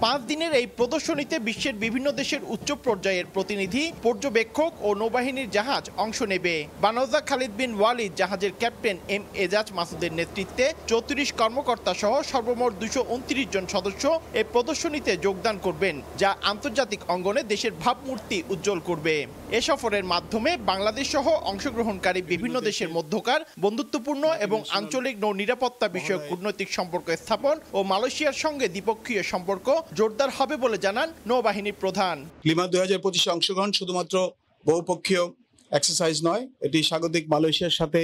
Speaker 5: 5 দিনের এই প্রদর্শনীতে বিশ্বের বিভিন্ন দেশের উচ্চ পর্যায়ের প্রতিনিধি, পর্যবেক্ষক ও নৌবাহিনীর জাহাজ অংশ নেবে। বানৌজা খালিদ বিন ওয়ালিদ জাহাজের ক্যাপ্টেন এম এজাজ মাসুদের নেতৃত্বে 34 কর্মকর্তা সহ সর্বমোট 229 জন সদস্য এই প্রদর্শনীতে যোগদান করবেন, যা আন্তর্জাতিক অঙ্গনে দেশের ভাবমূর্তি উজ্জ্বল করবে। এ সফরের মাধ্যমে বাংলাদেশ সহ অংশগ্রহণকারী বিভিন্ন দেশের মধ্যকার বন্ধুত্বপূর্ণ এবং আঞ্চলিক নৌ নিরাপত্তা বিষয়ক কূটনৈতিক সম্পর্ক স্থাপন ও মালয়েশিয়ার সঙ্গে দ্বিপক্ষীয় সম্পর্ক জোরদার হবে বলে জানান নৌবাহিনীর প্রধান।
Speaker 9: লিমা 2025 অংশগ্রহণ শুধুমাত্র বহুপক্ষীয় এক্সারসাইজ নয়, এটি স্বাগতিক মালয়েশিয়ার সাথে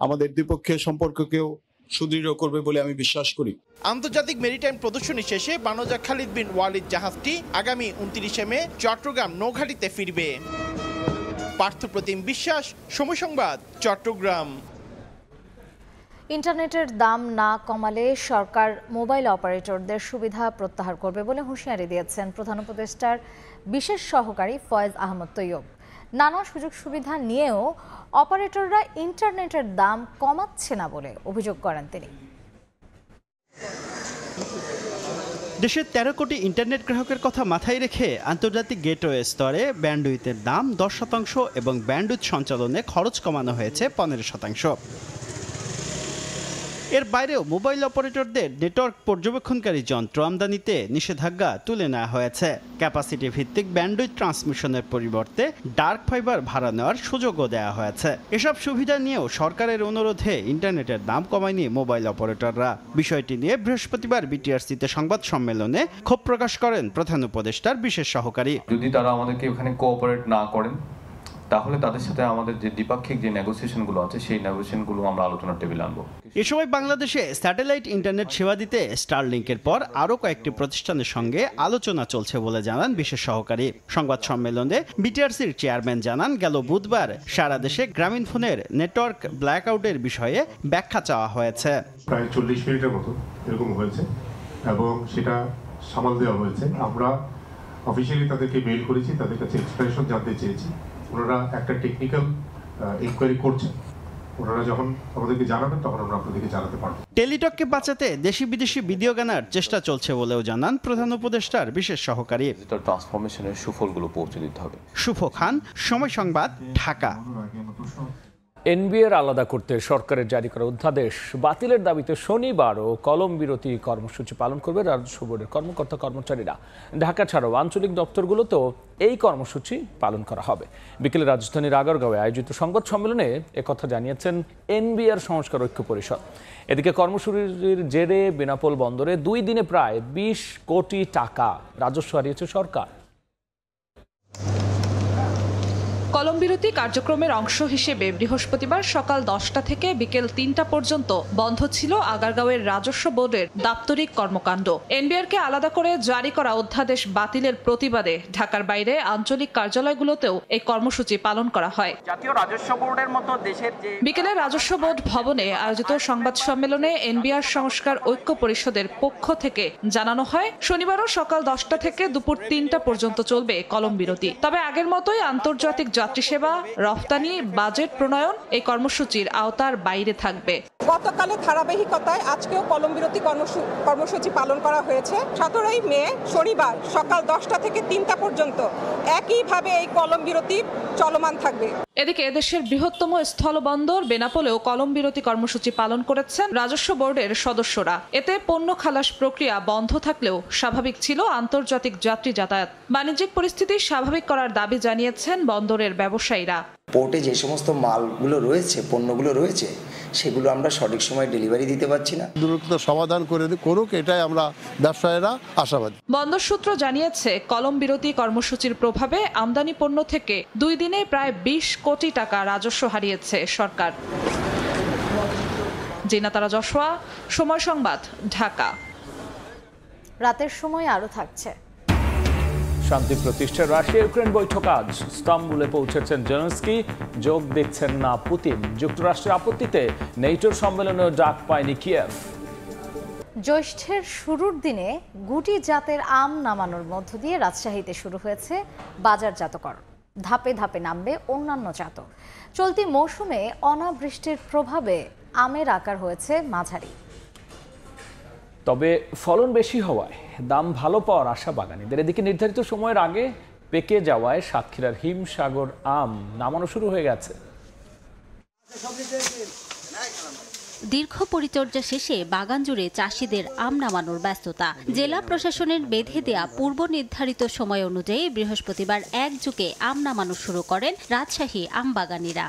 Speaker 9: আমাদের দ্বিপক্ষীয় সম্পর্ককেও সুদৃঢ় করবে বলে আমি বিশ্বাস করি।
Speaker 5: আন্তর্জাতিক মেরিটাইম প্রদর্শনী শেষে বানৌজা খালিদ বিন ওয়ালিদ জাহাজটি আগামী 29 মে চট্টগ্রাম নৌঘাটিতে ফিরবে। পার্থপ্রতিম বিশ্বাস, সময় সংবাদ, চট্টগ্রাম।
Speaker 1: ইন্টারনেটের দাম না কমালে সরকার মোবাইল অপারেটরদের সুবিধা প্রত্যাহার করবে বলে হুঁশিয়ারি দিয়েছেন প্রধান উপদেষ্টার বিশেষ সহকারী ফয়েজ আহমদ তৈয়ব। নানা সুযোগ সুবিধা নিয়েও অপারেটররা ইন্টারনেটের দাম কমাচ্ছে না বলে অভিযোগ করেন তিনি।
Speaker 11: দেশের 13 কোটি ইন্টারনেট গ্রাহকের কথা মাথায় রেখে আন্তর্জাতিক গেটওয়ে স্তরে ব্যান্ডউইথের দাম 10% এবং ব্যান্ডউইথ সঞ্চালনে খরচ কমানো হয়েছে 15%। এর বাইরেও মোবাইল অপারেটরদের নেটওয়ার্ক পর্যবেক্ষণকারী যন্ত্র আমদানিতে নিষেধাজ্ঞা তুলে নেওয়া হয়েছে। ক্যাপাসিটি ভিত্তিক ব্যান্ডউইথ ট্রান্সমিশনের পরিবর্তে ডার্ক ফাইবার ভাড়া নেওয়ার সুযোগও দেওয়া হয়েছে। এসব সুবিধা নিয়েও সরকারের অনুরোধে ইন্টারনেটের দাম কমায়নি মোবাইল অপারেটররা। বিষয়টি নিয়ে বৃহস্পতিবার বিটিআরসিতে সংবাদ সম্মেলনে ক্ষোভ প্রকাশ করেন প্রধান উপদেষ্টার বিশেষ সহকারী।
Speaker 12: যদি তারা আমাদেরকে ওখানে কোঅপারেট না করেন তাহলে তাদের সাথে আমাদের যে দ্বিপাক্ষিক যে নেগোসিয়েশনগুলো আছে সেই নেগোসিয়েশনগুলো আমরা আলোচনার টেবিলে আনবো।
Speaker 11: এ সময় বাংলাদেশে স্যাটেলাইট ইন্টারনেট সেবা দিতে স্টারলিংকের পর আরও কয়েকটি প্রতিষ্ঠানের সঙ্গে আলোচনা চলছে বলে জানান বিশেষ সহকারী। সংবাদ সম্মেলনে বিটিআরসির চেয়ারম্যান জানান, গেল বুধবার সারা দেশে গ্রামীণ ফোনের নেটওয়ার্ক ব্ল্যাকআউটের বিষয়ে ব্যাখ্যা চাওয়া হয়েছে।
Speaker 25: প্রায় 40 মিনিটের মতো এরকম হয়েছে এবং সেটা সামাল দেওয়া হয়েছে। আমরা অফিসিয়ালি তাদেরকে মেইল করেছি, তাদের কাছে এক্সপ্লেনেশন জানতে চেয়েছি। ওনারা একটা টেকনিক্যাল ইনকোয়ারি করছেন, ওনারা যখন আমাদেরকে জানাবেন তখন আমরা আপনাদেরকে জানাতে পারবো।
Speaker 11: টেলিটককে বাঁচাতে দেশি বিদেশি ভিডিও গানার চেষ্টা চলছে বলেও জানান প্রধান উপদেষ্টার বিশেষ সহকারী।
Speaker 12: ট্রান্সফরমেশনের সুফলগুলো পৌঁছে দিতে হবে।
Speaker 11: শুভ খান, সময় সংবাদ, ঢাকা।
Speaker 4: এনবিআর আলাদা করতে সরকারের জারি করা অধ্যাদেশ বাতিলের দাবিতে শনিবারও কলম বিরতি কর্মসূচি পালন করবে রাজস্ব বোর্ডের কর্মকর্তা কর্মচারীরা। ঢাকা ছাড়াও আঞ্চলিক দপ্তরগুলোতেও এই কর্মসূচি পালন করা হবে। বিকেলে রাজধানীর আগারগাঁওয়ে আয়োজিত সংবাদ সম্মেলনে একথা জানিয়েছেন এনবিআর সংস্কার ঐক্য পরিষদ। এদিকে কর্মসূচির জেরে বেনাপোল বন্দরে 2 দিনে প্রায় 20 কোটি টাকা রাজস্ব হারিয়েছে সরকার।
Speaker 26: কলম বিরতি কার্যক্রমের অংশ হিসেবে বৃহস্পতিবার সকাল 10টা থেকে বিকেল 3টা পর্যন্ত বন্ধ ছিল আগারগাঁওয়ের রাজস্ব বোর্ডের দাপ্তরিক কর্মকাণ্ড। এনবিআরকে আলাদা করে জারি করা অধ্যাদেশ বাতিলের প্রতিবাদে ঢাকার বাইরে আঞ্চলিক কার্যালয়গুলোতেও এই কর্মসূচি পালন করা হয়।
Speaker 27: জাতীয় রাজস্ব বোর্ডের মতো দেশের যে
Speaker 26: বিকেলে রাজস্ব বোর্ড ভবনে আয়োজিত সংবাদ সম্মেলনে এনবিআর সংস্কার ঐক্য পরিষদের পক্ষ থেকে জানানো হয়, শনিবারও সকাল 10টা থেকে দুপুর 3টা পর্যন্ত চলবে কলম বিরতি। তবে আগের মতোই আন্তর্জাতিক যাত্রী সেবা, রফতানি, বাজেট প্রণয়ন এই কর্মসূচির আওতার বাইরে থাকবে।
Speaker 28: গতকালের ধারাবাহিকতায় আজকেও কলম বিরতি কর্মসূচি পালন করা হয়েছে। 17ই মে শনিবার সকাল 10টা থেকে 3টা পর্যন্ত একইভাবে এই কলম বিরতি চলমান থাকবে।
Speaker 26: এদিকে এদেশের বৃহত্তম স্থলবন্দর বেনাপোলেও কলম বিরতি কর্মসূচি পালন করেছেন রাজস্ব বোর্ডের সদস্যরা। এতে পণ্য খালাস প্রক্রিয়া বন্ধ থাকলেও স্বাভাবিক ছিল আন্তর্জাতিক যাত্রী যাতায়াত। বাণিজ্যিক পরিস্থিতি স্বাভাবিক করার দাবি জানিয়েছেন বন্দরের ব্যবসায়ীরা।
Speaker 29: পোর্টে যে সমস্ত মালগুলো রয়েছে, পণ্যগুলো রয়েছে, সেগুলো আমরা সঠিক সময় ডেলিভারি দিতে পারছি না।
Speaker 30: দ্রুত সমাধান করে করুক, এটাই আমরা ব্যবসায়ীরা আশাবাদী।
Speaker 26: বন্দর সূত্র জানিয়েছে, কলম বিরতি কর্মসূচির প্রভাবে আমদানি পণ্য থেকে 2 দিনে প্রায় 20 কোটি টাকা রাজস্ব হারিয়েছে সরকার। জিনাতারা জশোয়া, সময় সংবাদ, ঢাকা।
Speaker 1: রাতের সময় আরও থাকছে।
Speaker 4: শান্তি প্রতিষ্ঠায় রাশিয়া ইউক্রেন বৈঠক আজ। ইস্তাম্বুলে পৌঁছেছেন জেলেনস্কি, যোগ দিচ্ছেন না পুতিন। যুক্তরাষ্ট্রের আপত্তিতে নেটোর সম্মেলনেও ডাক পায়নি কিয়েভ।
Speaker 1: জ্যৈষ্ঠের শুরুর দিনে গুটি জাতের আম নামানোর মধ্য দিয়ে রাজশাহীতে শুরু হয়েছে বাজারজাতকরণ। ধাপে ধাপে নামবে অন্যান্য জাতও। চলতি মৌসুমে অনাবৃষ্টির প্রভাবে আমের আকার হয়েছে মাঝারি।
Speaker 4: তবে ফলন বেশি হওয়ায় দাম ভালো পাওয়ার আশা বাগানীদের। এদিকে নির্ধারিত সময়ের আগে পেকে যাওয়ায় সাতক্ষীরার হিমসাগর আম নামানো শুরু হয়ে গেছে।
Speaker 3: দীর্ঘ পরিচর্যা শেষে বাগান জুড়ে চাষিদের আম নামানোর ব্যস্ততা। জেলা প্রশাসনের বেঁধে দেয়া পূর্ব নির্ধারিত সময় অনুযায়ী বৃহস্পতিবার একযোগে আম নামানো শুরু করেন রাজশাহী আম বাগানীরা।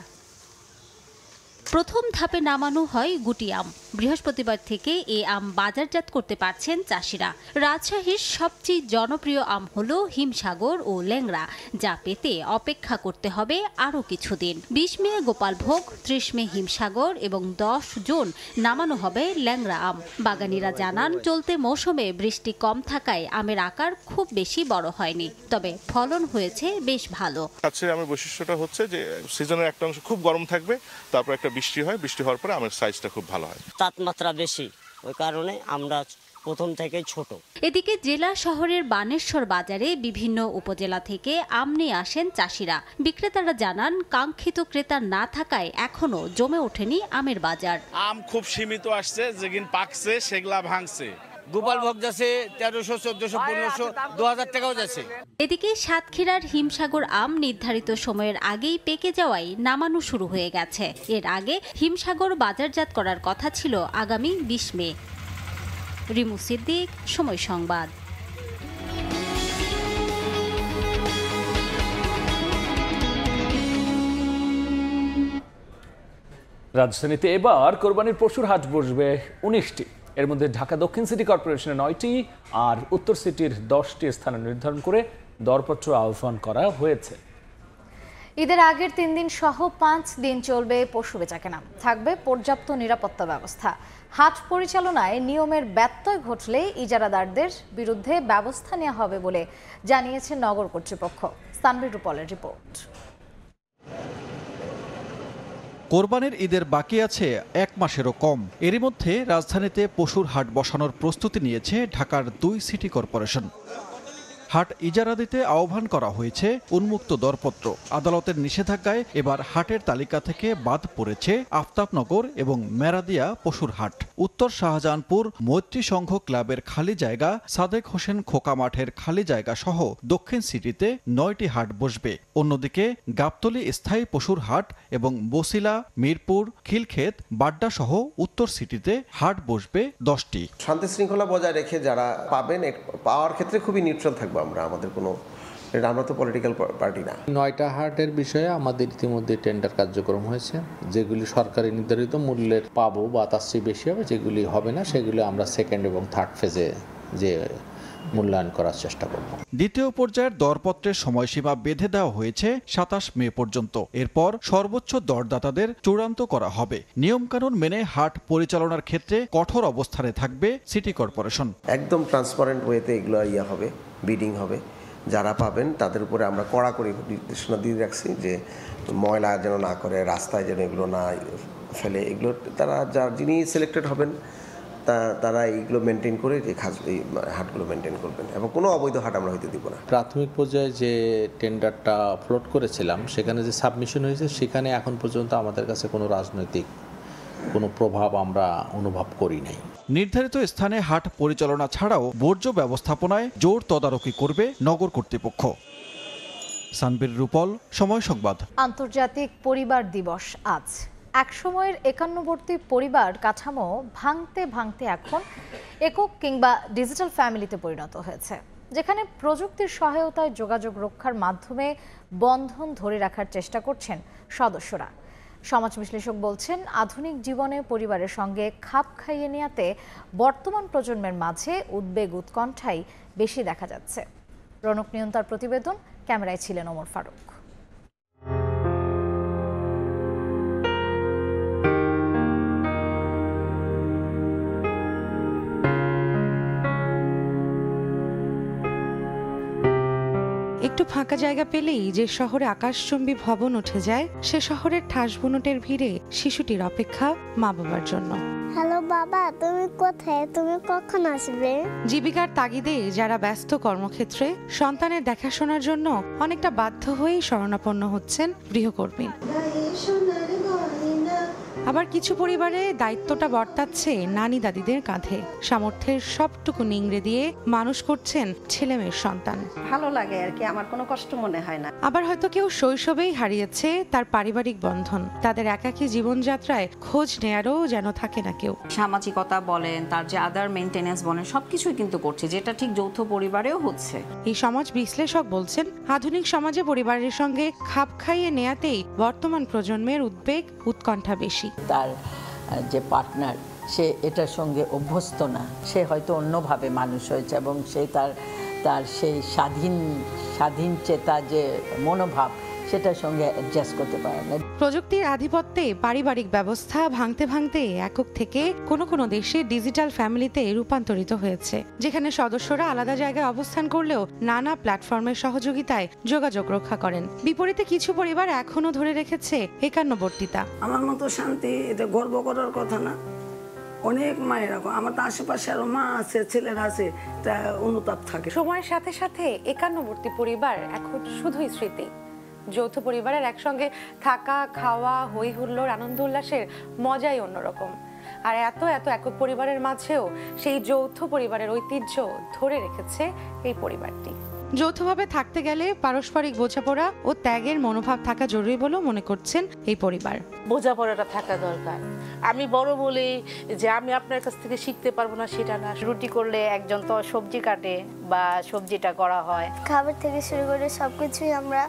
Speaker 3: প্রথম ধাপে নামানো হয় গুটি আম। বৃহস্পতিবার থেকে এই আম বাজারজাত করতে পারছেন চাষিরা। রাজশাহীর সবচেয়ে জনপ্রিয় আম হল হিমসাগর ও ল্যাংড়া, যা পেতে অপেক্ষা করতে হবে আরও কিছুদিন। 20 মে গোপালভোগ, 30 মে হিমসাগর এবং 10 জুন নামানো হবে ল্যাংড়া আম। বাগানীরা জানান, চলতে মৌসুমে বৃষ্টি কম থাকায় আমের আকার খুব বেশি বড় হয়নি, তবে ফলন হয়েছে বেশ ভালো।
Speaker 10: আজকে আমের বৈশিষ্ট্যটা হচ্ছে যে সিজনের একটা অংশ খুব গরম থাকবে, তারপর একটা বৃষ্টি হয়, বৃষ্টি হওয়ার পরে আমের সাইজটা খুব ভালো হয়।
Speaker 13: তাপমাত্রা বেশি, ওই কারণে আমরা প্রথম থেকেই ছোট।
Speaker 3: এদিকে জেলা শহরের বানেশ্বর বাজারে বিভিন্ন উপজেলা থেকে আম নিয়ে আসেন চাষিরা। বিক্রেতারা জানান, কাঙ্ক্ষিত ক্রেতা না থাকায় এখনো জমে ওঠেনি আমের বাজার।
Speaker 14: আম খুব সীমিত আসছে, যেদিন পাকছে সেগুলা ভাঙছে।
Speaker 13: গোপালভোগ যাচ্ছে 1300, 1400, 1500, 2000 টাকাও যাচ্ছে।
Speaker 3: এদিকে সাতক্ষীরার হিমসাগর আম নির্ধারিত সময়ের আগেই পেকে যাওয়ায় নামানো শুরু হয়ে গেছে। এর আগে হিমসাগর বাজারজাত করার কথা ছিল আগামী 20 মে। রিমু সিদ্দিক, সময় সংবাদ।
Speaker 4: রাজধানীতে এবার কোরবানির পশুর হাট বসবে 19টি। এর মধ্যে ঢাকা দক্ষিণ সিটি কর্পোরেশনের 9টি আর উত্তর সিটির 10টি স্থান নির্ধারণ করে দরপত্র আহ্বান করা হয়েছে।
Speaker 1: ঈদের আগের 3 দিন সহ 5 দিন চলবে পশু বেচাকেনা। থাকবে পর্যাপ্ত নিরাপত্তা ব্যবস্থা। হাট পরিচালনায় নিয়মের ব্যত্যয় ঘটলে ইজারাদারদের বিরুদ্ধে ব্যবস্থা নেওয়া হবে বলে জানিয়েছে নগর কর্তৃপক্ষ। সানবির রূপলের রিপোর্ট।
Speaker 15: কোরবানির ঈদের বাকি আছে 1 মাসেরও কম। এরই মধ্যে রাজধানীতে পশুর হাট বসানোর প্রস্তুতি নিয়েছে ঢাকার 2 সিটি কর্পোরেশন। হাট ইজারা দিতে আহ্বান করা হয়েছে উন্মুক্ত দরপত্র। আদালতের নিষেধাজ্ঞায় এবার হাটের তালিকা থেকে বাদ পড়েছে আফতাবনগর এবং মেরাদিয়া পশুর হাট। উত্তর শাহজাহানপুর মৈত্রী সংঘ ক্লাবের খালি জায়গা, সাদেক হোসেন খোকা মাঠের খালি জায়গা সহ দক্ষিণ সিটিতে 9টি হাট বসবে। অন্যদিকে গাবতলী স্থায়ী পশুর হাট এবং বসিলা, মিরপুর, খিলক্ষেত, বাড্ডা সহ উত্তর সিটিতে হাট বসবে 10টি।
Speaker 16: শান্তি শৃঙ্খলা বজায় রেখে যারা পাবেন, পাওয়ার ক্ষেত্রে খুবই নিউট্রাল থাকবে। আমরা তো পলিটিক্যাল পার্টি না।
Speaker 8: 9টা হাটের বিষয়ে আমাদের ইতিমধ্যে টেন্ডার কার্যক্রম হয়েছে। যেগুলি সরকারি নির্ধারিত মূল্যের পাবো বা তার চেয়ে বেশি হবে, যেগুলি হবে না সেগুলি আমরা সেকেন্ড এবং থার্ড ফেজে যে মূল্যায়ন করার চেষ্টা করব।
Speaker 15: দ্বিতীয় পর্যায়ের দরপত্রের সময়সীমা বেঁধে দেওয়া হয়েছে 27 মে পর্যন্ত। এরপর সর্বোচ্চ দরদাতাদের চূড়ান্ত করা হবে। নিয়মকানুন মেনে হাট পরিচালনার ক্ষেত্রে কঠোর অবস্থানে থাকবে সিটি কর্পোরেশন।
Speaker 16: একদম ট্রান্সপারেন্ট ওয়েতে এগুলো হবে, বিডিং হবে। যারা পাবেন তাদের উপরে আমরা কড়াকড়ি নির্দেশনা দিয়ে রাখছি যে ময়লা যেন না করে, রাস্তায় যেন এগুলো না ফেলে। এগুলো যিনি সিলেক্টেড হবেন তারা এইগুলো মেনটেন করে এই হাটগুলো মেনটেন করবেন এবং কোনো অবৈধ হাট আমরা হইতে দিব না।
Speaker 8: প্রাথমিক পর্যায়ে যে টেন্ডারটা ফ্লোট করেছিলাম, সেখানে যে সাবমিশন হয়েছে, সেখানে এখন পর্যন্ত আমাদের কাছে কোনো রাজনৈতিক কোনো প্রভাব আমরা অনুভব করি নাই।
Speaker 15: নির্ধারিত স্থানে হাট পরিচালনা ছাড়াও বর্জ্য ব্যবস্থাপনায় জোর তদারকি করবে নগর কর্তৃপক্ষ। সানবির রূপল, সময় সংবাদ।
Speaker 1: আন্তর্জাতিক পরিবার দিবস আজ। একসময়ের একান্নবর্তী পরিবার কাঠামো ভাঙতে ভাঙতে এখন একক কিংবা ডিজিটাল ফ্যামিলিতে পরিণত হয়েছে, যেখানে প্রযুক্তির সহায়তায় যোগাযোগ রক্ষার মাধ্যমে বন্ধন ধরে রাখার চেষ্টা করছেন সদস্যরা। সমাজ বিশ্লেষক বলছেন, আধুনিক জীবনে পরিবারের সঙ্গে খাপ খাইয়ে নেওয়াতে বর্তমান প্রজন্মের মাঝে উদ্বেগ উৎকণ্ঠাই বেশি দেখা যাচ্ছে। রনক নিয়ন্তার প্রতিবেদন, ক্যামেরায় ছিলেন ওমর ফারুক।
Speaker 2: ফাঁকা জায়গা পেলেই যে শহরে আকাশচুম্বী ভবন উঠে যায়, সে শহরের ঠাস বুনোটের ভিড়ে শিশুটির অপেক্ষা মা বাবার জন্য।
Speaker 6: হ্যালো বাবা, তুমি কোথায়? তুমি কখন আসবে?
Speaker 2: জীবিকার তাগিদে যারা ব্যস্ত কর্মক্ষেত্রে সন্তানের দেখাশোনার জন্য অনেকটা বাধ্য হয়েই শরণাপন্ন হচ্ছেন গৃহকর্মী। আবার কিছু পরিবারে দায়িত্বটা বর্তাচ্ছে নানি দাদিদের কাঁধে। সামর্থ্যের সবটুকু নিংড়ে দিয়ে মানুষ করছেন ছেলেমেয়ের সন্তান।
Speaker 7: ভালো লাগে আর কি, আমার কোনো কষ্ট মনে হয় না।
Speaker 2: আবার হয়তো কেউ শৈশবেই হারিয়েছে তার পারিবারিক বন্ধন, তাদের একাকী জীবনযাত্রায় খোঁজ নেয়ারও যেন থাকে না কেউ।
Speaker 7: সামাজিকতা বলেন, তার যে আদার মেইনটেনেন্স বলেন, সবকিছুই কিন্তু করছে, যেটা ঠিক যৌথ পরিবারেও হচ্ছে।
Speaker 2: এই সমাজ বিশ্লেষক বলছেন, আধুনিক সমাজে পরিবারের সঙ্গে খাপ খাইয়ে নেয়াতেই বর্তমান প্রজন্মের উদ্বেগ উৎকণ্ঠা বেশি।
Speaker 17: তার যে পার্টনার, সে এটার সঙ্গে অভ্যস্ত না, সে হয়তো অন্যভাবে মানুষ হয়েছে এবং সে তার সেই স্বাধীন চেতা যে মনোভাব, সেটার সঙ্গে অ্যাডজাস্ট করতে পারে না।
Speaker 2: প্রযুক্তির আধিপত্যে পারিবারিক ব্যবস্থা ভাঙতে ভাঙতে একক থেকে কোনো দেশে ডিজিটাল ফ্যামিলিতে রূপান্তরিত হয়েছে, যেখানে সদস্যরা আলাদা জায়গায় অবস্থান করলেও নানা প্ল্যাটফর্মের সহযোগিতায় যোগাযোগ রক্ষা করেন। বিপরীতে কিছু পরিবার এখনো ধরে রেখেছে একান্নবর্তিতা।
Speaker 7: আমার মতো শান্তি, এটা গর্ব করার কথা না। অনেক মায়ের, আমার তো আশেপাশে আরো মা আছে, ছেলেরা আছে, তা অনুতাপ থাকে।
Speaker 2: সময়ের সাথে সাথে একান্নবর্তী পরিবার এখন শুধুই স্মৃতি। যৌথ পরিবারের একসঙ্গে থাকা, খাওয়া, হই হুল্লোড়, আনন্দ উল্লাসের মজাই অন্যরকম। আর এত একক পরিবারের মাঝেও সেই যৌথ পরিবারের ঐতিহ্য ধরে রেখেছে এই পরিবারটি। যৌথভাবে থাকতে গেলে পারস্পরিক বোঝাপড়া ও ত্যাগের মনোভাব থাকা জরুরি বলেও মনে করছেন এই পরিবার।
Speaker 18: বোঝাপড়াটা থাকা দরকার। আমি বড় বলি যে আমি আপনার কাছ থেকে শিখতে পারবো না, সেটা না।
Speaker 1: রুটি করলে একজন তো সবজি কাটে বা সবজিটা করা হয়,
Speaker 6: খাবার থেকে শুরু করে সবকিছুই আমরা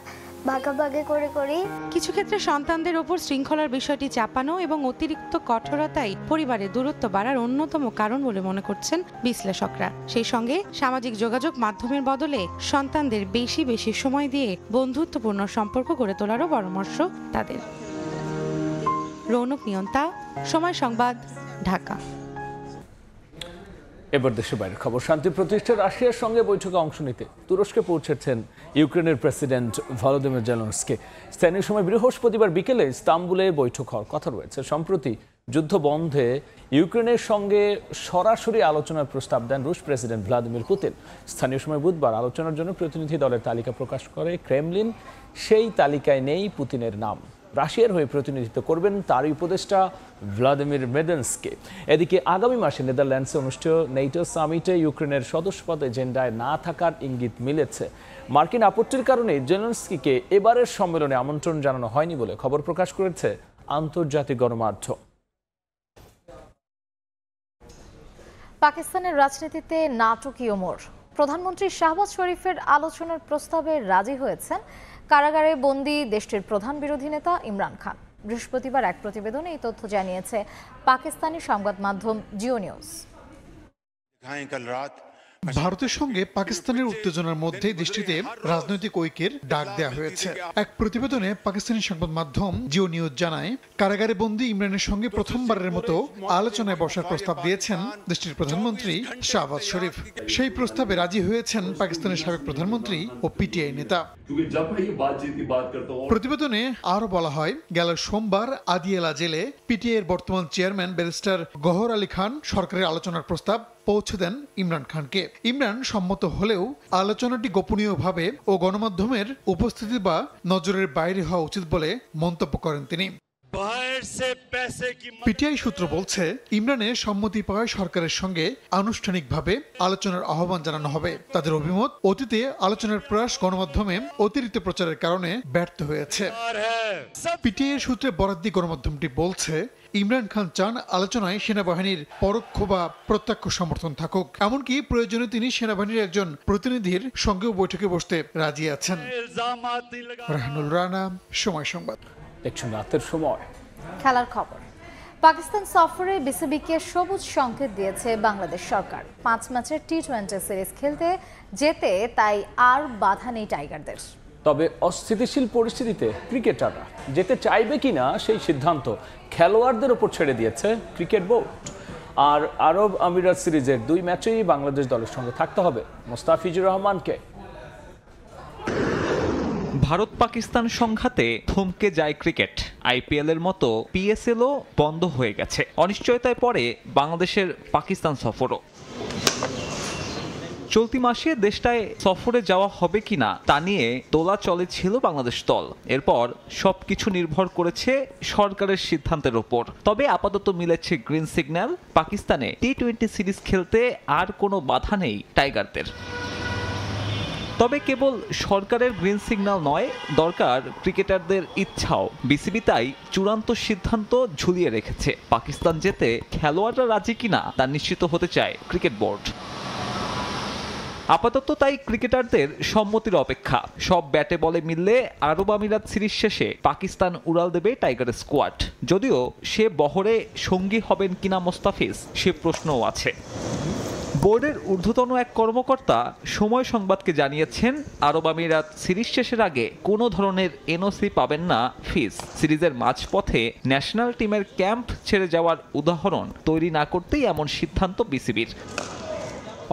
Speaker 6: ভাগাভাগি করে করি।
Speaker 2: কিছু ক্ষেত্রে সন্তানদের উপর শৃঙ্খলার বিষয়টি চাপানো এবং অতিরিক্ত কঠোরতাই পরিবারের দূরত্ব বাড়ার অন্যতম কারণ বলে মনে করছেন বিশ্লেষকরা। সেই সঙ্গে সামাজিক যোগাযোগ মাধ্যমের বদলে সন্তানদের বেশি সময় দিয়ে বন্ধুত্বপূর্ণ সম্পর্ক গড়ে তোলারও পরামর্শ তাদের। রৌনক নিয়ন্তা, সময় সংবাদ, ঢাকা।
Speaker 4: এবার দেশের বাইরের খবর। শান্তি প্রতিষ্ঠা রাশিয়ার সঙ্গে বৈঠকে অংশ নিতে তুরস্কে পৌঁছেছেন ইউক্রেনের প্রেসিডেন্ট ভলোদিমির জেলেনস্কি। স্থানীয় সময় বৃহস্পতিবার বিকেলে ইস্তাম্বুলে বৈঠক হওয়ার কথা রয়েছে। সম্প্রতি যুদ্ধ বন্ধে ইউক্রেনের সঙ্গে সরাসরি আলোচনার প্রস্তাব দেন রুশ প্রেসিডেন্ট ভ্লাদিমির পুতিন। স্থানীয় সময় বুধবার আলোচনার জন্য প্রতিনিধি দলের তালিকা প্রকাশ করে ক্রেমলিন। সেই তালিকায় নেই পুতিনের নাম। রাশিয়ার হয়ে প্রতিনিধিত্ব করবেন তারই উপদেষ্টা ভ্লাদিমির মেদেনস্কি। এদিকে আগামী মাসে নেদারল্যান্ডসে অনুষ্ঠেয় নেটো সামিটে ইউক্রেনের সদস্যপদ এজেন্ডায় না থাকার ইঙ্গিত মিলেছে। মার্কিন আপত্তির কারণে জেলেনস্কিকে এবারের সম্মেলনে আমন্ত্রণ জানানো হয়নি বলে খবর প্রকাশ করেছে আন্তর্জাতিক গণমাধ্যম।
Speaker 1: পাকিস্তানের রাজনীতিতে নাটকীয় মোড়। প্রধানমন্ত্রী শাহবাজ শরীফের আলোচনার প্রস্তাবে রাজি হয়েছেন কারাগারে বন্দী দেশটির প্রধান বিরোধী নেতা ইমরান খান। বৃহস্পতিবার এক প্রতিবেদনে এই তথ্য জানিয়েছে পাকিস্তানি সংবাদ মাধ্যম জিও নিউজ।
Speaker 19: ভারতের সঙ্গে পাকিস্তানের উত্তেজনার মধ্যে দেশটিতে রাজনৈতিক ঐক্যের ডাক দেওয়া হয়েছে। এক প্রতিবেদনে পাকিস্তানি সংবাদ মাধ্যম জিও নিউজ জানায়, কারাগারে বন্দী ইমরানের সঙ্গে প্রথমবারের মতো আলোচনায় বসার প্রস্তাব দিয়েছেন দেশটির প্রধানমন্ত্রী শাহবাজ শরীফ। সেই প্রস্তাবে রাজি হয়েছেন পাকিস্তানের সাবেক প্রধানমন্ত্রী ও পিটিআই নেতা। প্রতিবেদনে আরো বলা হয়, গেল সোমবার আদিয়ালা জেলে পিটিআইয়ের বর্তমান চেয়ারম্যান ব্যারিস্টার গহর আলী খান সরকারের আলোচনার প্রস্তাব পৌঁছে দেন ইমরান খানকে। ইমরান সম্মত হলেও আলোচনাটি গোপনীয়ভাবে ও গণমাধ্যমের উপস্থিতি বা নজরের বাইরে হওয়া উচিত বলে মন্তব্য করেন তিনি। পিটিআই সূত্র বলছে, ইমরানের সম্মতি পাওয়ায় সরকারের সঙ্গে আনুষ্ঠানিকভাবে আলোচনার আহ্বান জানানো হবে। তাদের অভিমত, অতীতে আলোচনার প্রয়াস গণমাধ্যমে অতিরিক্ত প্রচারের কারণে ব্যর্থ হয়েছে। পিটিআই সূত্রে বরাত দিয়ে গণমাধ্যমটি বলছে, ইমরান খান চান আলোচনায় সেনাবাহিনীর পরোক্ষ বা প্রত্যক্ষ সমর্থন থাকুক। এমনকি প্রয়োজনে তিনি সেনাবাহিনীর একজন প্রতিনিধির সঙ্গেও বৈঠকে বসতে রাজি আছেন। রাহানুল রানা, সময় সংবাদ।
Speaker 4: দেখছেন রাতের সময়।
Speaker 1: খেলার খবর। পাকিস্তান সফরে বিসিবিকে সবুজ সংকেত দিয়েছে বাংলাদেশ সরকার। 5 ম্যাচের টি-20 সিরিজ খেলতে যেতে তাই আর বাধা নেই টাইগারদের।
Speaker 4: তবে অস্থিতিশীল পরিস্থিতিতে ক্রিকেটাররা যেতে চাইবে কিনা সেই সিদ্ধান্ত খেলোয়াড়দের উপর ছেড়ে দিয়েছে ক্রিকেট বোর্ড। আর আরব আমিরাত সিরিজের 2 ম্যাচেই বাংলাদেশ দলের সঙ্গে থাকতে হবে মোস্তাফিজুর রহমানকে।
Speaker 5: ভারত পাকিস্তান সংঘাতে থমকে যায় ক্রিকেট। আইপিএল এর মতো পিএসএলও বন্ধ হয়ে গেছে। অনিশ্চয়তায় পড়ে বাংলাদেশের পাকিস্তান সফরও। চলতি মাসে দেশটায় সফরে যাওয়া হবে কিনা তা নিয়ে দোলাচলে ছিল বাংলাদেশ দল। এরপর সবকিছু নির্ভর করেছে সরকারের সিদ্ধান্তের উপর। তবে আপাতত মিলেছে গ্রিন সিগন্যাল। পাকিস্তানে টি-20 সিরিজ খেলতে আর কোনো বাধা নেই টাইগারদের। তবে কেবল সরকারের গ্রিন সিগন্যাল নয়, দরকার ক্রিকেটারদের ইচ্ছাও। বিসিবি তাই চূড়ান্ত সিদ্ধান্ত ঝুলিয়ে রেখেছে। পাকিস্তান যেতে খেলোয়াড়রা রাজি কিনা তা নিশ্চিত হতে চায় ক্রিকেট বোর্ড। আপাতত তাই ক্রিকেটারদের সম্মতির অপেক্ষা। সব ব্যাটে বলে মিললে আরব আমিরাত সিরিজ শেষে পাকিস্তান উড়াল দেবে টাইগারের স্কোয়াড। যদিও সে বহরে সঙ্গী হবেন কিনা মোস্তাফিজ, সে প্রশ্নও আছে। বোর্ডের ঊর্ধ্বতন এক কর্মকর্তা সময় সংবাদকে জানিয়েছেন, আরব আমিরাত সিরিজ শেষের আগে কোনো ধরনের এনওসি পাবেন না ফিজ। সিরিজের মাঝপথে ন্যাশনাল টিমের ক্যাম্প ছেড়ে যাওয়ার উদাহরণ তৈরি না করতেই এমন সিদ্ধান্ত বিসিবির।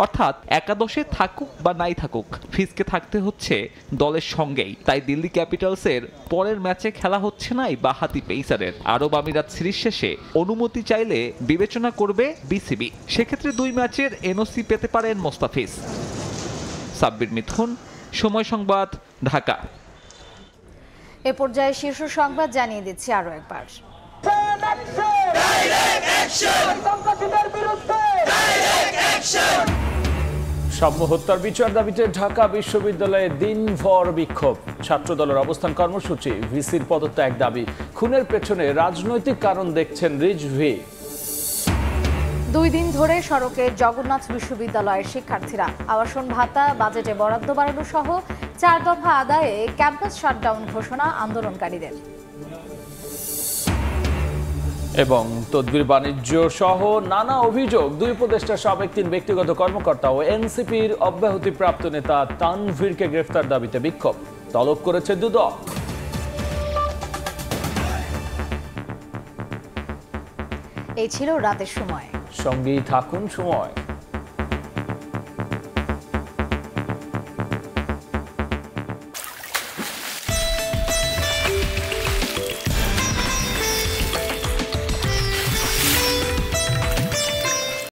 Speaker 5: অর্থাৎ একাদশে থাকুক বা নাই থাকুক, ফিজকে থাকতে হচ্ছে দলের সঙ্গেই। তাই দিল্লি ক্যাপিটালসের পরের ম্যাচে খেলা হচ্ছে না এই বাঁহাতি পেসারের। আরব আমিরাত সিরিজ শেষে অনুমতি চাইলে বিবেচনা করবে বিসিবি। সেক্ষেত্রে 2 ম্যাচের এনওসি পেতে পারেন মোস্তাফিজ। সাব্বির মিথুন, সময় সংবাদ, ঢাকা।
Speaker 1: এ পর্যায়ে শীর্ষ সংবাদ জানিয়ে দিচ্ছি আরো একবার।
Speaker 4: সাম্য হত্যার বিচার দাবিতে ঢাকা বিশ্ববিদ্যালয়ে দিনভর বিক্ষোভ। ছাত্রদলের অবস্থান কর্মসূচি, ভিসির পদত্যাগ দাবি। খুনের পেছনে রাজনৈতিক কারণ দেখছেন রিজভি।
Speaker 1: 2 দিন ধরে সড়কে জগন্নাথ বিশ্ববিদ্যালয়ের শিক্ষার্থীরা। আবাসন ভাতা, বাজেটে বরাদ্দ বাড়ানো সহ 4 দফা আদায়ে ক্যাম্পাস শাটডাউন ঘোষণা আন্দোলনকারীদের।
Speaker 4: এবং তদবির বাণিজ্য সহ নানা অভিযোগ। 2 উপদেষ্টা, সাবেক 3 ব্যক্তিগত কর্মকর্তা ও এনসিপির অব্যাহতিপ্রাপ্ত নেতা তানভীরকে গ্রেফতার দাবিতে বিক্ষোভ। তলব করেছে দুদক।
Speaker 1: এই ছিল রাতের সময়।
Speaker 4: সঙ্গেই থাকুন সময়।